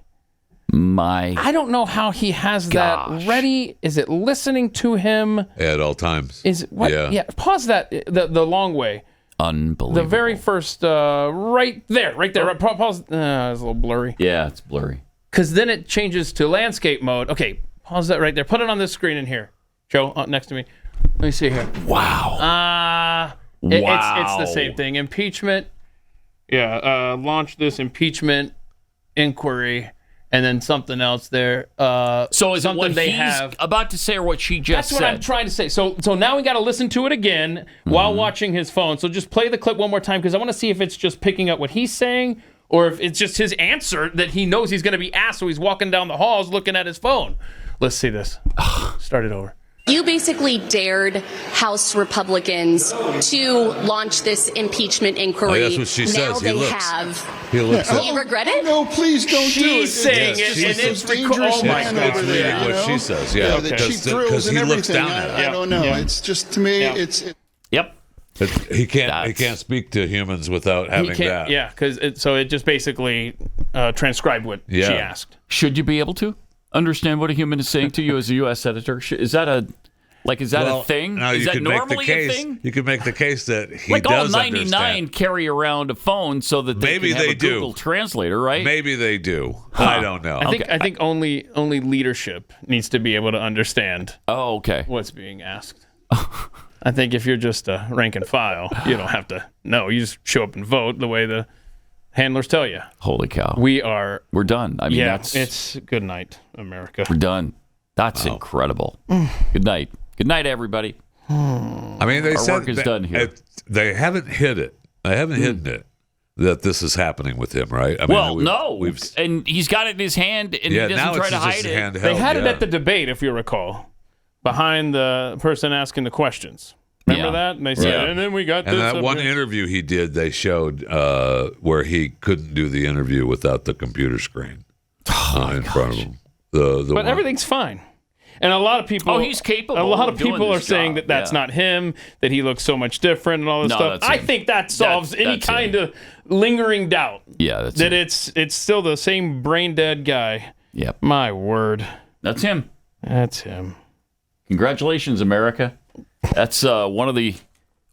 C: I don't know how he has that ready. Is it listening to him?
E: At all times.
C: Is it what? Yeah. Pause that. The long way.
B: Unbelievable.
C: The very first, right there. Pause. It's a little blurry.
B: Yeah, it's blurry.
C: Because then it changes to landscape mode. Okay, pause that right there. Put it on this screen in here. Joe, next to me. Let me see here.
B: Wow.
C: It's the same thing. Impeachment. Yeah. Launch this impeachment inquiry, and then something else there.
B: So is
C: something
B: what
C: they
B: he's
C: have
B: about to say or what she just said?
C: That's what I'm trying to say. So now we got to listen to it again while watching his phone. So just play the clip one more time because I want to see if it's just picking up what he's saying or if it's just his answer that he knows he's going to be asked. So he's walking down the halls looking at his phone. Let's see this. Start it over.
Q: You basically dared House Republicans to launch this impeachment inquiry.
E: That's what she says.
Q: Now
E: He looks.
Q: Do you regret it?
R: No, please don't do it.
C: She's saying it, and it's
R: dangerous man over there.
E: Reading what she says. Yeah,
R: the cheap thrills and
E: he looks
R: everything.
E: down at it.
R: I don't know. It's just to me.
B: Yep.
E: But he can't speak to humans without having that.
C: Yeah, because it just basically transcribed what she asked.
B: Should you be able to understand what a human is saying to you as a U.S. senator? Is that a thing?
E: No,
B: is that normally a thing?
E: You could make the case that he
B: like
E: does
B: all 99
E: understand.
B: Carry around a phone so that they can have a Google Translator, right?
E: Maybe they do. I don't know.
C: I think only leadership needs to be able to understand.
B: Oh, okay.
C: What's being asked. I think if you're just a rank and file, you don't have to know. You just show up and vote the way the handlers tell you.
B: Holy cow.
C: We're
B: done. I mean,
C: it's good night, America.
B: We're done. That's incredible. Good night. Good night, everybody.
E: I mean,
B: our work is done here.
E: They haven't hid it. They haven't hidden it that this is happening with him, right? I
B: mean, and he's got it in his hand, and he doesn't try to hide it.
E: Handheld,
C: they had it at the debate, if you recall, behind the person asking the questions. Remember that? And they said, and then we got this.
E: And that one interview he did, they showed where he couldn't do the interview without the computer screen in front of him.
C: But everything's fine. And a lot of people...
B: Oh, he's capable.
C: A lot of people are
B: job.
C: saying that that's not him, that he looks so much different and all this stuff. I think that solves any kind of lingering doubt.
B: Yeah, that's
C: that it's still the same brain-dead guy.
B: Yep.
C: My word.
B: That's him.
C: That's him.
B: Congratulations, America. That's one of the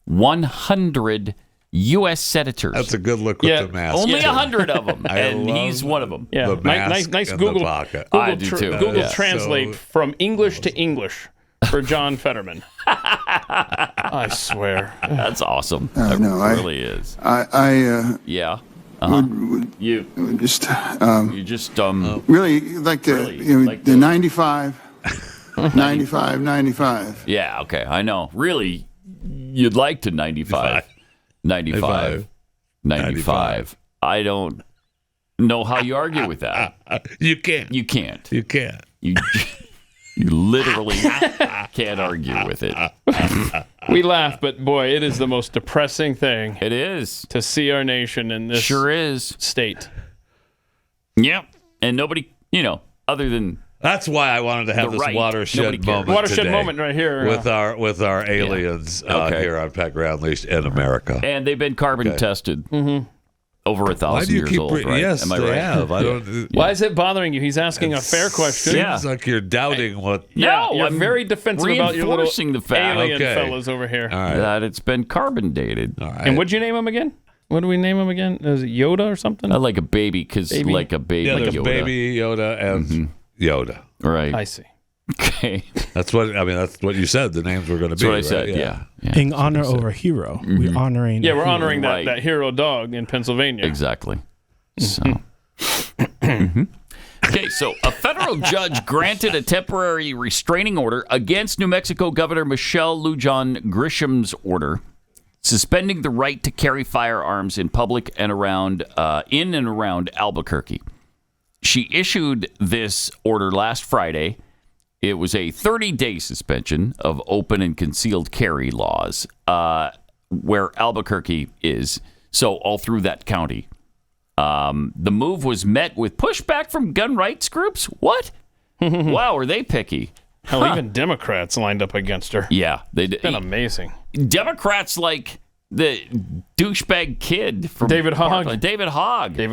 B: 100 U.S. senators.
E: That's a good look with the mask.
B: Only 100 of them, and he's one of them.
C: Yeah,
E: The mask
C: nice
E: and
C: Google.
E: the pocket.
B: I do too.
C: Google
B: Yeah.
C: Translate from English to English for John Fetterman. I swear,
B: that's awesome.
R: I
B: It
R: know,
B: really is. Yeah. You
R: just
B: really
R: like the 95. 95.
B: Yeah, okay, I know. Really, you'd like to 95. I don't know how you argue with that.
E: You can't.
B: You can't.
E: You can't.
B: You literally can't argue with it.
C: we laugh, but boy, it is the most depressing thing.
B: It is
C: to see our nation in this state.
B: Yep, and nobody, other than.
E: That's why I wanted to have this watershed moment.
C: Watershed
E: today
C: moment right here
E: with our aliens here on Pat Gray Unleashed in America,
B: and they've been carbon tested. Over 1,000
E: Why do you
B: years
E: keep
B: old, right?
E: Yes,
B: Am I
E: they
B: right?
E: have. I don't.
C: Why is it bothering you? He's asking a fair question.
E: Seems like you're doubting what.
C: Yeah, you're
B: I'm
C: very defensive about your little
B: the fact
C: alien fellas over here.
B: that it's been carbon dated.
E: All right.
C: And what'd you name him again? What do we name him again? Is it Yoda or something?
B: I like a baby because like a baby.
E: Yeah,
B: like
E: there's
B: Yoda.
E: baby Yoda and Yoda.
B: Right.
C: I see.
B: Okay.
E: That's what you said. The names were going to be.
B: That's what I
E: right?
B: said. Yeah.
D: In honor over hero, we're honoring.
C: Yeah, we're honoring
B: Right.
C: that hero dog in Pennsylvania.
B: Exactly. So. Okay, so a federal judge granted a temporary restraining order against New Mexico Governor Michelle Lujan Grisham's order suspending the right to carry firearms in public and around in and around Albuquerque. She issued this order last Friday. It was a 30-day suspension of open and concealed carry laws where Albuquerque is, so all through that county. The move was met with pushback from gun rights groups. What? Wow, are they picky?
C: Hell, even Democrats lined up against her.
B: Yeah, they did.
C: It's been amazing.
B: Democrats like the douchebag kid from
C: David Hogg.
B: Parkland. David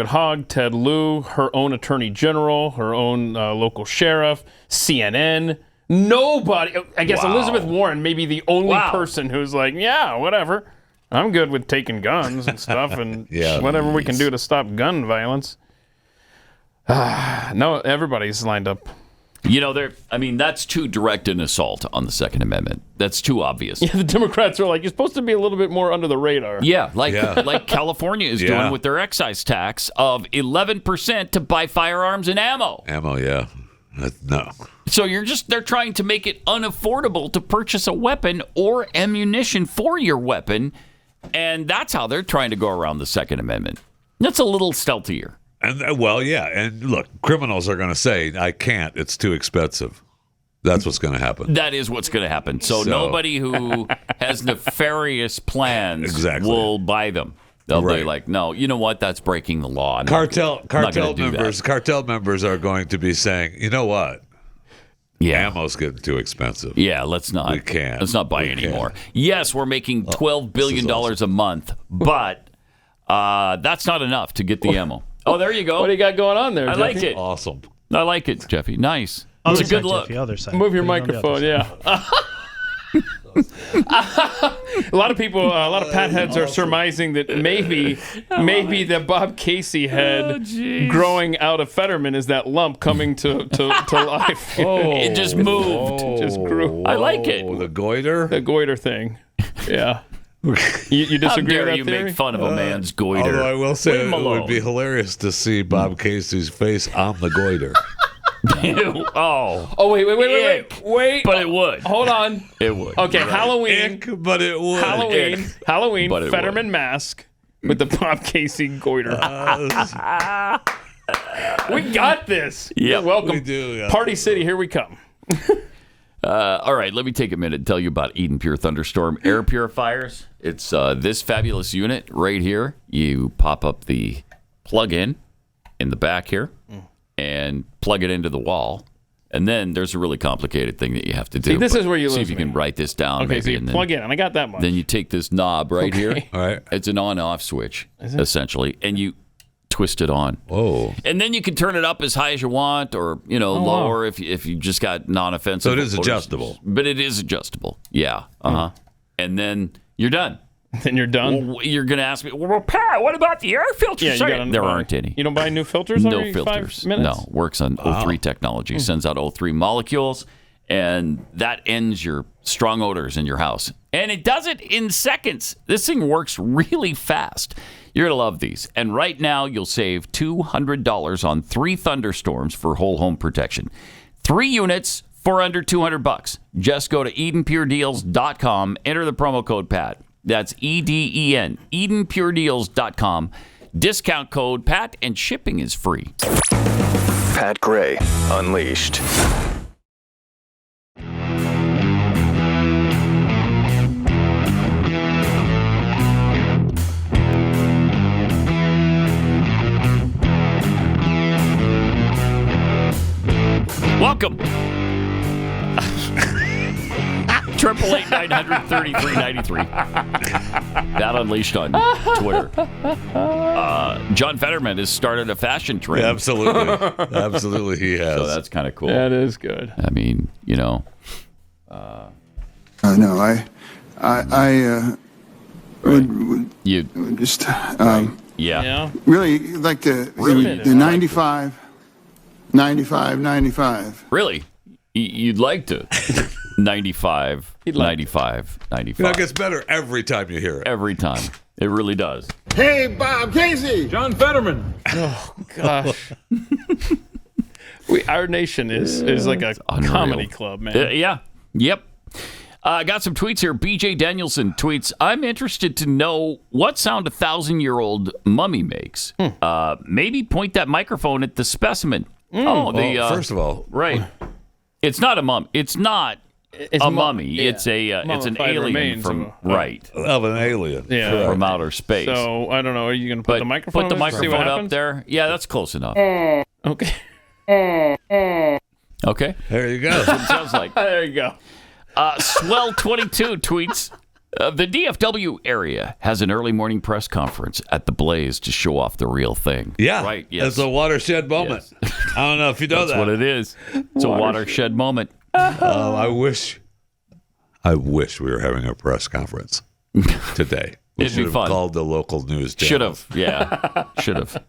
B: Hogg,
C: Ted Lieu, her own attorney general, her own local sheriff, CNN. Nobody. I guess Elizabeth Warren may be the only person who's like, yeah, whatever. I'm good with taking guns and stuff and whatever we can do to stop gun violence. No, everybody's lined up.
B: That's too direct an assault on the Second Amendment. That's too obvious.
C: Yeah, the Democrats are like, you're supposed to be a little bit more under the radar.
B: Yeah, like California is doing with their excise tax of 11% to buy firearms and ammo.
E: Yeah. No.
B: So they're trying to make it unaffordable to purchase a weapon or ammunition for your weapon, and that's how they're trying to go around the Second Amendment. That's a little stealthier.
E: And and look, criminals are going to say, I can't, it's too expensive. That's what's going to happen.
B: That is what's going to happen. So nobody who has nefarious plans will buy them. They'll be like, no, you know what? That's breaking the law.
E: Cartel members are going to be saying, you know what?
B: Yeah,
E: ammo's getting too expensive.
B: Yeah, let's not.
E: We can't.
B: Let's not buy anymore. Yes, we're making $12 billion a month, but that's not enough to get the ammo. Oh, there you go.
C: What do you got going on there,
B: I
C: Jeffy?
B: like it.
E: Awesome.
B: I like it, Jeffy. Nice.
D: Other
B: It's a good
D: side,
B: look.
D: Jeffy, other side.
C: Move your
D: Put it on the
C: microphone,
D: other
C: a lot of people, a lot of Pat heads are surmising that maybe the Bob Casey head growing out of Fetterman is that lump coming to life.
B: It just moved.
C: It just grew.
B: I like it.
E: The goiter?
C: The goiter thing. Yeah. You disagree
B: How dare
C: with that
B: you
C: theory?
B: make fun of a man's goiter?
E: Although I will say
B: Leave him
E: it would
B: alone.
E: be hilarious to see Bob Casey's face on the goiter.
B: Oh,
C: wait.
B: But it would.
C: Hold on.
B: It would.
C: Okay,
B: You're right.
C: Halloween.
E: But it would.
C: Halloween.
B: But it
C: Fetterman mask with the Bob Casey goiter. We got this.
B: Yep,
C: You're welcome.
E: we do, yeah.
C: Party City, here we come.
B: All right, let me take a minute and tell you about Eden Pure Thunderstorm air purifiers. It's this fabulous unit right here. You pop up the plug-in in the back here and plug it into the wall. And then there's a really complicated thing that you have to do.
C: See, this is where you
B: see
C: lose
B: if you
C: me.
B: can write this down.
C: Okay,
B: maybe,
C: so you
B: and then,
C: plug in, and I got that much.
B: Then you take this knob right here.
E: All right.
B: It's an on-off switch,
C: Is it?
B: essentially, and you twist it on.
E: Oh.
B: And then you can turn it up as high as you want, or lower if you just got non-offensive.
E: So it is adjustable.
B: But it is adjustable. Yeah. And then you're done.
C: Then you're done.
B: Well, you're going to ask me, well, Pat, what about the air filters?
C: Yeah,
B: there aren't any.
C: You don't buy new filters every
B: No filters.
C: 5 minutes?
B: No, works on O3 technology. Sends out O3 molecules, and that ends your strong odors in your house. And it does it in seconds. This thing works really fast. You're going to love these. And right now, you'll save $200 on 3 thunderstorms for whole home protection. 3 units for under $200. Just go to EdenPureDeals.com. Enter the promo code PAT. That's EDEN. EdenPureDeals.com. Discount code PAT, and shipping is free.
M: Pat Gray Unleashed.
B: Welcome. 888-933-93. That Unleashed on Twitter. John Fetterman has started a fashion trend.
E: Yeah, absolutely. Absolutely, he has.
B: So that's kind of cool.
C: That is good.
B: I mean, you know.
R: No, I would just
B: yeah.
R: really like the 95.
B: Really? You'd like to? 95, 95, 95.
E: You know, it gets better every time you hear it.
B: Every time. It really does.
R: Hey, Bob Casey.
C: John Fetterman. Oh, gosh. Our nation is like a comedy club, man.
B: Yeah. Yep. Got some tweets here. BJ Danielson tweets, I'm interested to know what sound a 1,000-year-old mummy makes. Maybe point that microphone at the specimen.
E: First of all,
B: right. It's not a mummy. It's not a mummy. Yeah. It's an alien from
E: of an alien
B: from outer space.
C: So I don't know. Are you going to put the microphone?
B: Put the microphone up there. Yeah, that's close enough.
C: Okay.
B: Okay.
E: There you go.
B: That's what it sounds like.
C: There you go.
B: Swell22 tweets, the DFW area has an early morning press conference at the Blaze to show off the real thing.
E: Yeah.
B: Right. Yes.
E: It's a watershed moment. Yes. I don't know if you know
B: That's
E: that.
B: what it is. It's a watershed moment.
E: I wish we were having a press conference today. We
B: It'd be fun.
E: Called the local news channel.
B: Should have. Yeah. Should have.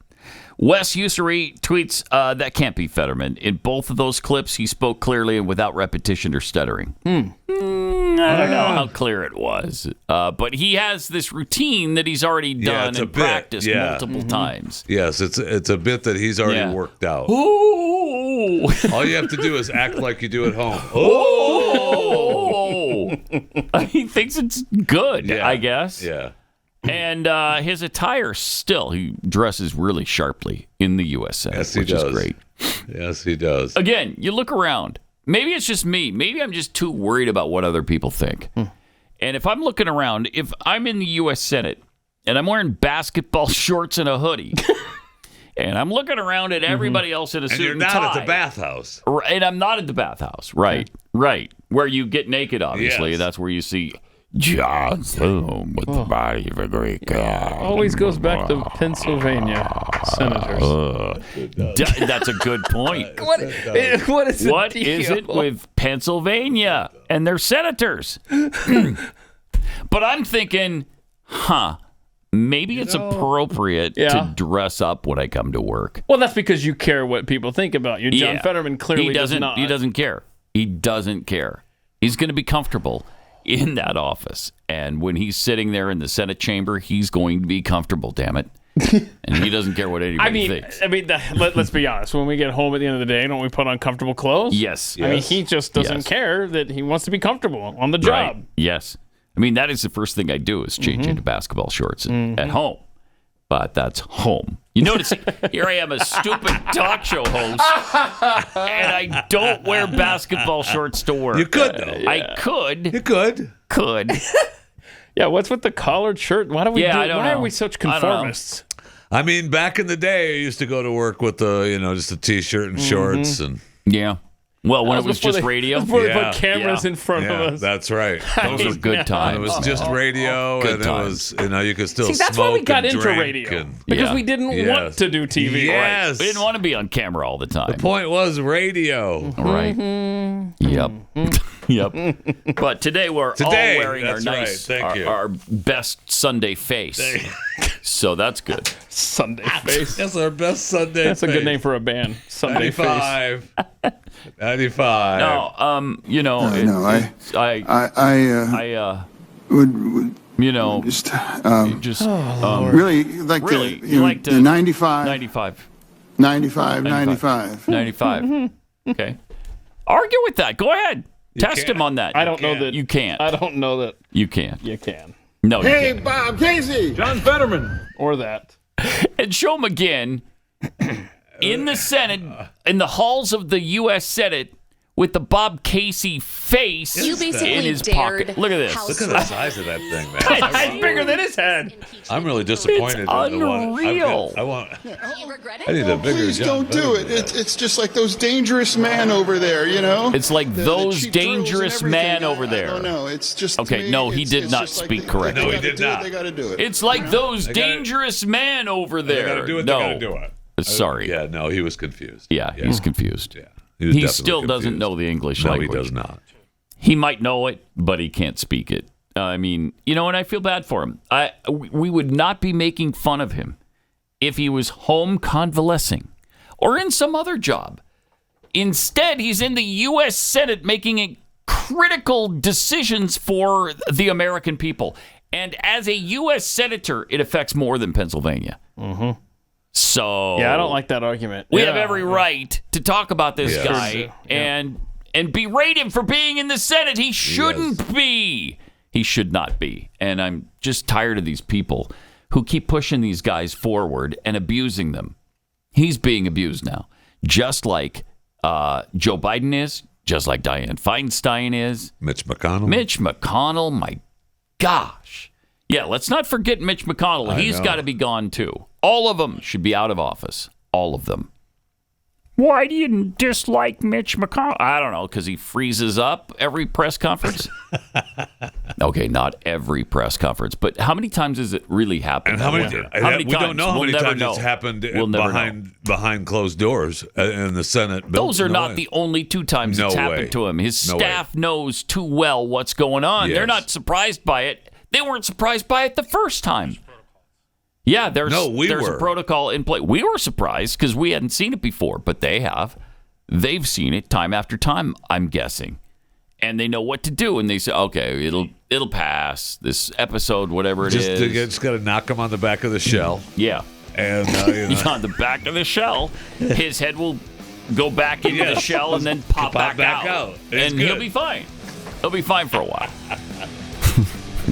B: Wes Usery tweets, that can't be Fetterman. In both of those clips, he spoke clearly and without repetition or stuttering. I don't know how clear it was. But he has this routine that he's already done and practiced multiple times.
E: Yes, it's a bit that he's already worked out.
B: Ooh.
E: All you have to do is act like you do at home.
B: Oh. He thinks it's good, I guess.
E: Yeah.
B: And his attire still, he dresses really sharply in the U.S. Senate, which is great.
E: Yes, he does.
B: Again, you look around. Maybe it's just me. Maybe I'm just too worried about what other people think. And if I'm looking around, if I'm in the U.S. Senate and I'm wearing basketball shorts and a hoodie, and I'm looking around at everybody else in a suit and tie.
E: And you're not at the bathhouse.
B: And I'm not at the bathhouse. Right. Where you get naked, obviously.
E: Yes.
B: That's where you see John Zoom with the body of a Greek guy.
C: Always goes back to Pennsylvania senators.
B: That's a good point.
C: What is
B: it with Pennsylvania and their senators? But I'm thinking, maybe it's appropriate to dress up when I come to work.
C: Well, that's because you care what people think about you. John Fetterman clearly does not.
B: He doesn't care. He doesn't care. He's going to be comfortable in that office. And when he's sitting there in the Senate chamber, he's going to be comfortable, damn it. And he doesn't care what anybody thinks.
C: Let's be honest. When we get home at the end of the day, don't we put on comfortable clothes?
B: Yes.
C: I mean, he just doesn't care that he wants to be comfortable on the job.
B: Right. Yes. I mean, that is the first thing I do is change into basketball shorts at home. But that's home. You notice, here I am, a stupid talk show host, and I don't wear basketball shorts to work.
E: You could, though.
B: I could.
E: You could.
C: Yeah, what's with the collared shirt? Why do we
B: I don't
C: why
B: know.
C: are we such conformists?
E: I mean, back in the day, I used to go to work with just a T-shirt and shorts. And
B: Yeah. Well, when it was just radio?
C: Before they put cameras in front of us.
E: That's right.
B: Those were good times.
E: It was just radio,
B: Good
E: and
B: times.
E: it was, you could still
C: See,
E: smoke
C: that's why we got
E: and
C: into
E: drink
C: radio.
E: and-
C: Because we didn't want to do TV.
E: Yes.
B: Right. We didn't want to be on camera all the time.
E: The point was radio.
B: Right. Yep. Yep. But today we're all wearing our
E: that's
B: nice,
E: right. Thank you.
B: our best Sunday face. So that's good.
C: Sunday face.
E: That's our best Sunday
C: That's a
E: face.
C: good name for a band. Sunday
E: 95.
C: face.
E: 95.
B: No, you know, I
R: would
B: you know,
R: just
B: really,
R: like
B: really,
R: the,
B: you like
R: the
B: to
R: 95.
B: 95. Okay. Argue with that. Go ahead. Test him on that.
C: I don't know that.
B: You can't.
C: I don't know that.
B: You can't.
C: You can.
B: No, you
R: Hey,
B: can't.
R: Bob Casey.
N: John Fetterman.
C: Or that.
B: And show him again in the Senate, in the halls of the U.S. Senate, with the Bob Casey face
Q: You basically
B: in his
Q: dared
B: pocket. Look at this.
Q: House
E: Look at the size of that thing, man.
C: It's bigger than his head.
E: I'm really disappointed.
B: It's unreal.
E: I want.
Q: You regret
E: I
Q: it?
E: need a bigger.
R: Please
E: John
R: don't do
E: Fetterman.
R: it. It's just like those dangerous men over there, you know?
B: It's like
R: The
B: those
R: cheap thrills and
B: dangerous
R: everything.
B: men over there.
R: I don't know. It's just to
B: Okay,
R: me,
B: no, he
R: it's-
B: did
R: it's
B: not
R: just like
B: speak
R: they-
B: correctly.
E: No, he
R: they gotta
E: did
R: do it,
E: not.
R: They got to do it.
B: It's like those
E: They gotta-
B: dangerous men over
E: They
B: there.
E: gotta do it.
B: No.
E: They gotta do it.
B: Sorry.
E: Yeah, no, he was confused.
B: Yeah, he's confused.
E: Yeah,
B: He
E: was definitely
B: still doesn't
E: confused.
B: know the English
E: No,
B: language.
E: he does not.
B: He might know it, but he can't speak it. I mean, you know, and I feel bad for him. We would not be making fun of him if he was home convalescing or in some other job. Instead, he's in the U.S. Senate making critical decisions for the American people. And as a U.S. senator, it affects more than Pennsylvania.
C: Mm-hmm.
B: So
C: Yeah, I don't like that argument.
B: we have every right to talk about this
E: Yeah.
B: guy
C: Sure do. Yeah.
B: and berate him for being in the Senate. He shouldn't be. He should not be. And I'm just tired of these people who keep pushing these guys forward and abusing them. He's being abused now, just like Joe Biden is, just like Dianne Feinstein is.
E: Mitch McConnell.
B: Mitch McConnell, my gosh. Yeah, let's not forget Mitch McConnell.
E: I
B: He's
E: know.
B: got to be gone too. All of them should be out of office. All of them. Why do you dislike Mitch McConnell? I don't know, because he freezes up every press conference. Okay, not every press conference, but how many times has it really happened?
E: And how many?
B: How many
E: we don't know how
B: We'll
E: many
B: never
E: times
B: know.
E: it's happened
B: We'll never know.
E: behind closed doors in the Senate.
B: Those are
E: No
B: not
E: way.
B: the only two times
E: No
B: it's
E: way.
B: happened to him. His
E: No
B: staff knows too well what's going on. They're
E: Yes.
B: not surprised by it. They weren't surprised by it the first time. Yeah, there's
E: were.
B: a protocol in place. We were surprised because we hadn't seen it before, but they have. They've seen it time after time, I'm guessing. And they know what to do, and they say, okay, it'll pass this episode, whatever it is.
E: Just got to knock him on the back of the shell.
B: Yeah.
E: And
B: on the back of the shell, his head will go back into the shell and then pop back out.
E: It's
B: And he'll
E: good.
B: be fine. He'll be fine for a while.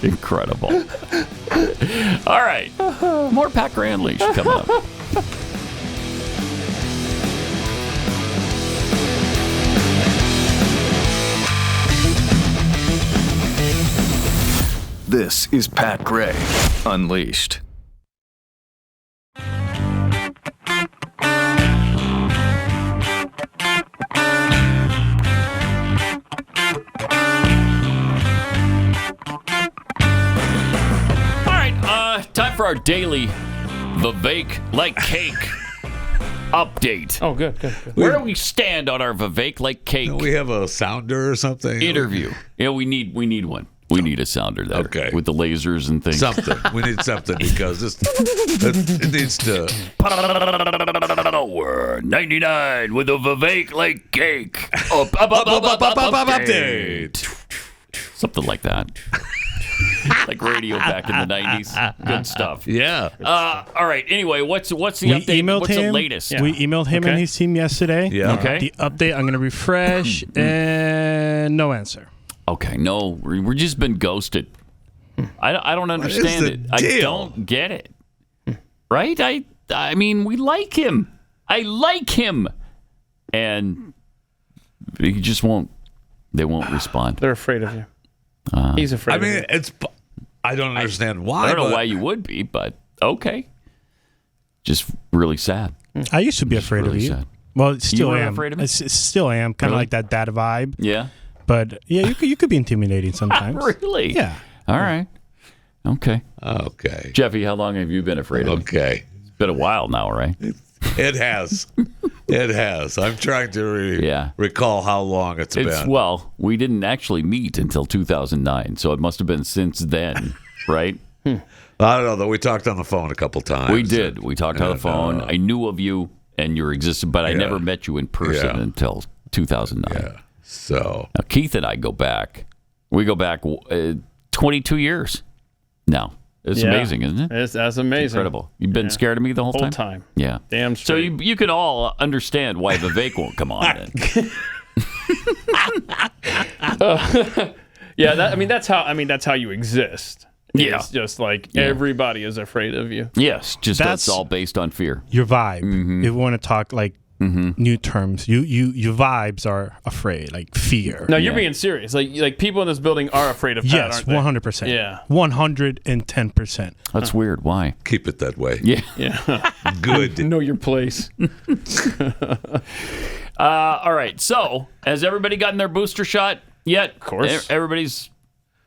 B: Incredible. All right. More Pat Gray Unleashed coming up.
M: This is Pat Gray Unleashed.
B: All right. Time for our daily Vivek like cake update.
C: Oh, good.
B: Where do we stand on our Vivek like cake
E: Don't we have a sounder or something?
B: interview? Yeah, we need one. We need a sounder there.
E: Okay.
B: With the lasers and things.
E: Something. We need something because it needs to.
B: Power 99 with a Vivek like cake. Update. Something like that. Like radio back in the 90s. Good stuff.
E: Yeah.
B: All right. Anyway, what's the
D: We
B: update?
D: emailed
B: What's
D: him.
B: the latest?
D: We emailed him and his team yesterday.
E: Yeah.
B: Okay.
D: The update, I'm going to refresh, and no answer.
B: Okay. No, we're just been ghosted. I don't understand
E: the
B: it. I
E: deal?
B: don't get it. Right? I mean, we like him. I like him. And he just won't. They won't respond.
C: They're afraid of you. He's afraid
E: I mean,
C: of you.
E: I don't understand why.
B: I don't know
E: but
B: why you would be, but okay. Just really sad.
D: I used to be afraid
B: really
D: of you.
B: sad.
D: Well, still
B: You
D: am.
B: afraid of me?
D: Still am. Kind of
B: Really?
D: like that dad vibe.
B: Yeah.
D: But yeah, you could be intimidating sometimes.
B: Really?
D: Yeah.
B: All right. Okay.
E: Okay.
B: Jeffy, how long have you been afraid of me?
E: Okay.
B: It's been a while now, right?
E: It has. It has. I'm trying to recall how long it's been.
B: Well, we didn't actually meet until 2009, so it must have been since then, right?
E: I don't know, though. We talked on the phone a couple times.
B: We did. We talked on the phone. I knew of you and your existence, but I never met you in person until 2009.
E: Yeah. So
B: now, Keith and I go back. We go back 22 years now. It's amazing, isn't it?
C: That's amazing.
B: It's incredible. You've been scared of me the whole time? Yeah.
C: Damn straight.
B: So you can all understand why Vivek won't come on then.
C: That's how you exist.
B: Yeah.
C: It's just like everybody is afraid of you.
B: Yes, that's all based on fear.
D: Your vibe. If we want to talk like new terms, your vibes are afraid, like fear.
C: No, you're being serious. Like people in this building are afraid of Pat,
D: Yes,
C: aren't they?
D: 100%.
C: Yeah.
D: 110%.
B: That's weird. Why?
E: Keep it that way.
B: Yeah.
E: Good.
C: Know your place.
B: All right. So, has everybody gotten their booster shot yet? Of
C: course.
B: Everybody's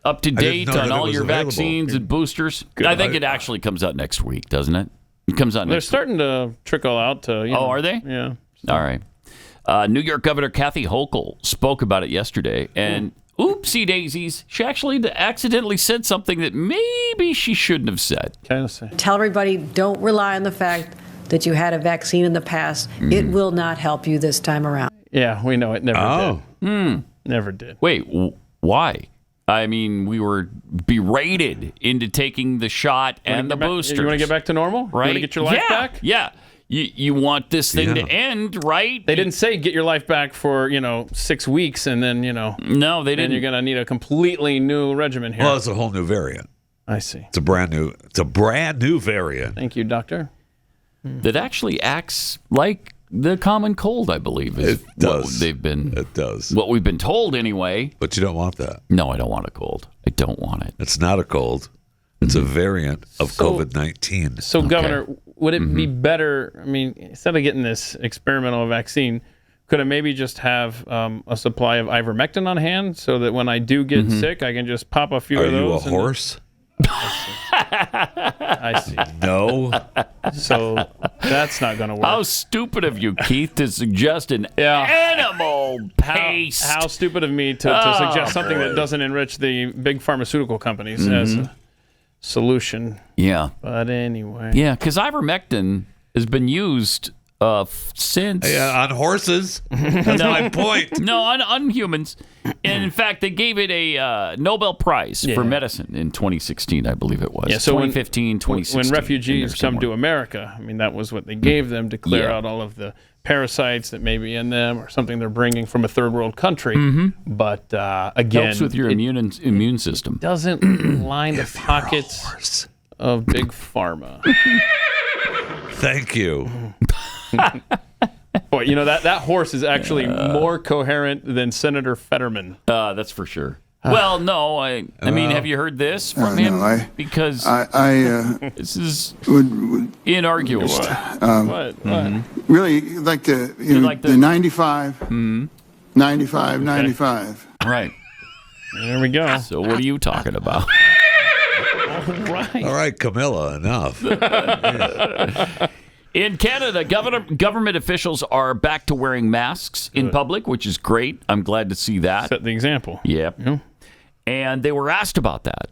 B: up to date on all your vaccines and boosters?
C: Good.
B: I think it actually comes out next week, doesn't it? It comes out
C: They're
B: next week.
C: starting to trickle out to.
B: Are they?
C: Yeah.
B: All right. New York Governor Kathy Hochul spoke about it yesterday, and oopsie daisies, she actually accidentally said something that maybe she shouldn't have said.
U: Tell everybody, don't rely on the fact that you had a vaccine in the past. It will not help you this time around.
C: Yeah, we know it never did. Never did.
B: Wait, why? I mean, we were berated into taking the shot and the boosters.
C: You want to get back to normal?
B: Right?
C: You want to get your life back?
B: Yeah. You want this thing to end, right?
C: They didn't say get your life back for 6 weeks and then
B: No, they didn't.
C: You're gonna need a completely new regimen here.
E: Well, it's a whole new variant.
C: I see.
E: It's a brand new variant.
C: Thank you, doctor.
B: That actually acts like the common cold, I believe. Is
E: It does.
B: What they've been.
E: It does.
B: What we've been told, anyway.
E: But you don't want that.
B: No, I don't want a cold. I don't want it.
E: It's not a cold. It's a variant of COVID-19.
C: So, Governor, would it be better? I mean, instead of getting this experimental vaccine, could I maybe just have a supply of ivermectin on hand so that when I do get sick, I can just pop a few of those?
E: Are you a horse?
C: I see.
E: No.
C: So that's not going to work.
B: How stupid of you, Keith, to suggest an animal paste.
C: How stupid of me to suggest something that doesn't enrich the big pharmaceutical companies as a solution.
B: Yeah.
C: But anyway.
B: Yeah, because ivermectin has been used since.
E: Yeah, on horses. That's my point.
B: No, on humans. And in fact, they gave it a Nobel Prize for medicine in 2016, I believe it was.
C: Yeah, so
B: 2015, 2016.
C: When refugees come to America, I mean, that was what they gave them to clear out all of the parasites that may be in them or something they're bringing from a third world country. But again,
B: helps with your immune system.
C: Doesn't line the pockets of big pharma.
E: Thank you.
C: Boy, that horse is actually more coherent than Senator Fetterman.
B: That's for sure. Well, no, I mean, have you heard this from him? Because this is inarguable.
C: What?
R: Really, like the 95, 95, 95.
B: Right.
C: There we go.
B: So what are you talking about?
E: All right, Camilla, enough.
B: In Canada, government officials are back to wearing masks in public, which is great. I'm glad to see that.
C: Set the example.
B: Yep. And they were asked about that.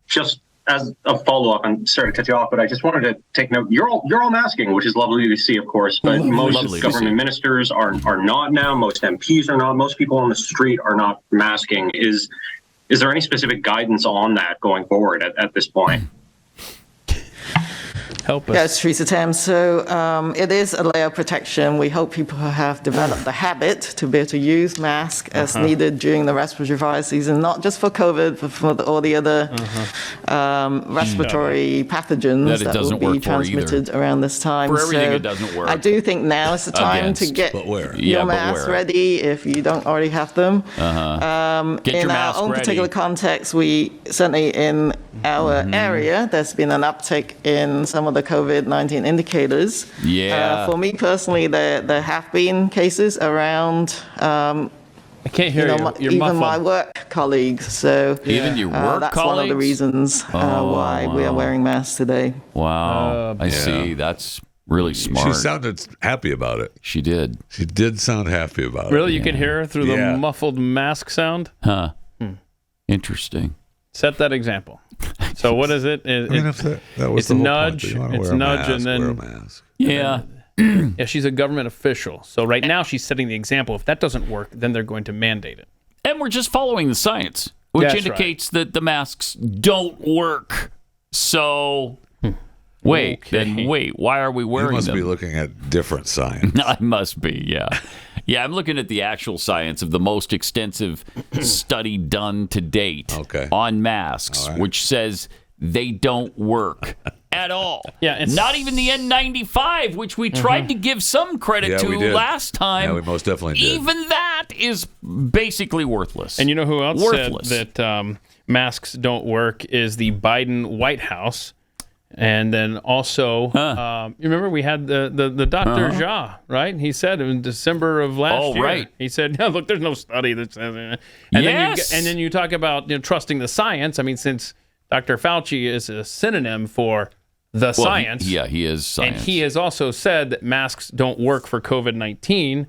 V: Just as a follow-up, I'm sorry to cut you off, but I just wanted to take note. You're all masking, which is lovely to see, of course, but most government ministers are not now. Most MPs are not. Most people on the street are not masking. Is there any specific guidance on that going forward at this point?
C: Help us.
W: Yes, Teresa Tam. So it is a layer of protection. We hope people have developed the habit to be able to use masks as needed during the respiratory virus season, not just for COVID, but for all the other respiratory pathogens that will be transmitted around this time.
B: For everything, it doesn't work.
W: I do think now is the time to get your masks ready if you don't already have them.
B: Get your
W: in
B: mask
W: our own
B: ready.
W: particular context, we certainly in our area, there's been an uptick in some of the COVID-19 indicators.
B: Yeah.
W: For me personally, there have been cases around.
C: I can't hear you. You're
W: even
C: muffled.
W: my work colleagues. So
B: even your work
W: that's
B: colleagues?
W: one of the reasons why we are wearing masks today.
B: Wow. I see. That's really smart.
E: She sounded happy about it.
B: She did.
E: She did sound happy about it.
C: Really? You could hear her through the muffled mask sound?
B: Huh. Interesting.
C: Set that example. So what is it?
E: If that was
C: it's
E: the whole
C: nudge.
E: point, you wanna
C: It's
E: wear a
C: nudge,
E: mask,
C: and then
E: wear a mask.
B: Yeah.
C: Yeah, she's a government official. So right now she's setting the example. If that doesn't work, then they're going to mandate it.
B: And we're just following the science, which
C: That's
B: indicates that the masks don't work. So, wait, why are we wearing
E: You must
B: them?
E: be looking at different science.
B: I must be, yeah. Yeah, I'm looking at the actual science of the most extensive study done to date on masks, which says they don't work at all.
C: Yeah,
B: not even the N95, which we tried to give some credit to
E: we did.
B: last time.
E: Yeah, we most definitely did.
B: Even that is basically worthless.
C: And you know who else
B: worthless.
C: said that masks don't work is the Biden White House. And then also, you remember we had the Dr. Jha, right? He said in December of last year.
B: Right.
C: He said, no, look, there's no study that says.
B: Yes.
C: And then you talk about trusting the science. I mean, since Dr. Fauci is a synonym for the science.
B: He is science.
C: And he has also said that masks don't work for COVID-19.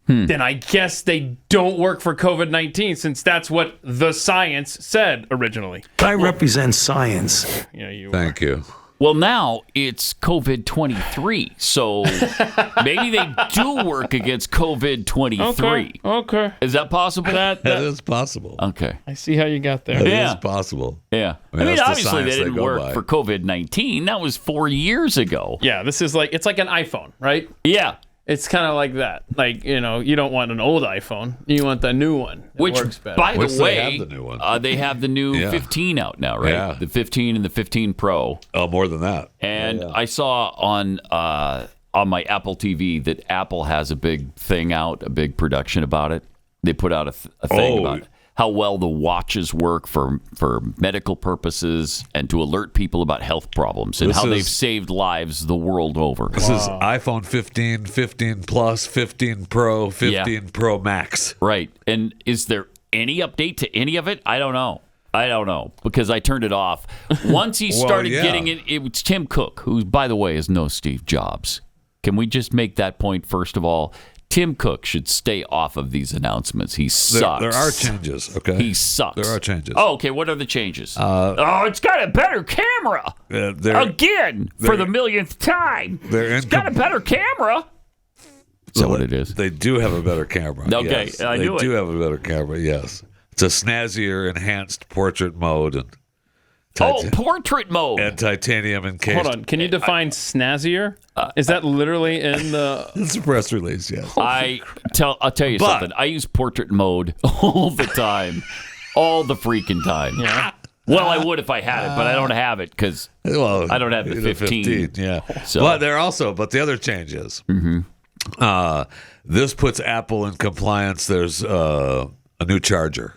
C: Then I guess they don't work for COVID-19 since that's what the science said originally.
F: I represent science.
C: Yeah,
E: Thank you.
B: Well, now it's COVID-23, so maybe they do work against COVID-23.
C: Okay.
B: Is that possible?
E: That is possible.
B: Okay.
C: I see how you got there.
E: It is possible.
B: Yeah.
E: I mean, that's the
B: obviously
E: science
B: they didn't
E: go
B: work
E: by.
B: for COVID-19. That was 4 years ago.
C: Yeah, this is it's like an iPhone, right?
B: Yeah.
C: It's kind of like that. Like, you don't want an old iPhone. You want the new one. That
B: Which,
C: works better.
B: by the way,
E: they have the new one.
B: They have the new 15 out now, right?
E: Yeah.
B: The 15 and the 15 Pro.
E: Oh, more than that.
B: And I saw on my Apple TV that Apple has a big thing out, a big production about it. They put out a thing about how well the watches work for medical purposes and to alert people about health problems and they've saved lives the world over.
E: This is iPhone 15, 15 Plus, 15 Pro, 15 Pro Max.
B: Right. And is there any update to any of it? I don't know because I turned it off. Once he started getting it, it was Tim Cook, who, by the way, is no Steve Jobs. Can we just make that point first of all? Tim Cook should stay off of these announcements. He sucks.
E: There are changes, okay?
B: He sucks.
E: There are changes.
B: Oh, okay. What are the changes? It's got a better camera. Again, for the millionth time. It's got a better camera. Is that what it is?
E: They do have a better camera.
B: Okay,
E: yes.
B: I knew it.
E: They do have a better camera, yes. It's a snazzier, enhanced portrait mode. And
B: portrait mode.
E: And titanium encased.
C: Hold on. Can you define snazzier? Is that literally in the...
E: It's a press release, yes.
B: I'll tell you something. I use portrait mode all the time. All the freaking time.
C: Yeah.
B: Well, I would if I had it, but I don't have it because I don't have the 15.
E: Yeah.
B: So.
E: But the other changes. This puts Apple in compliance. There's a new charger.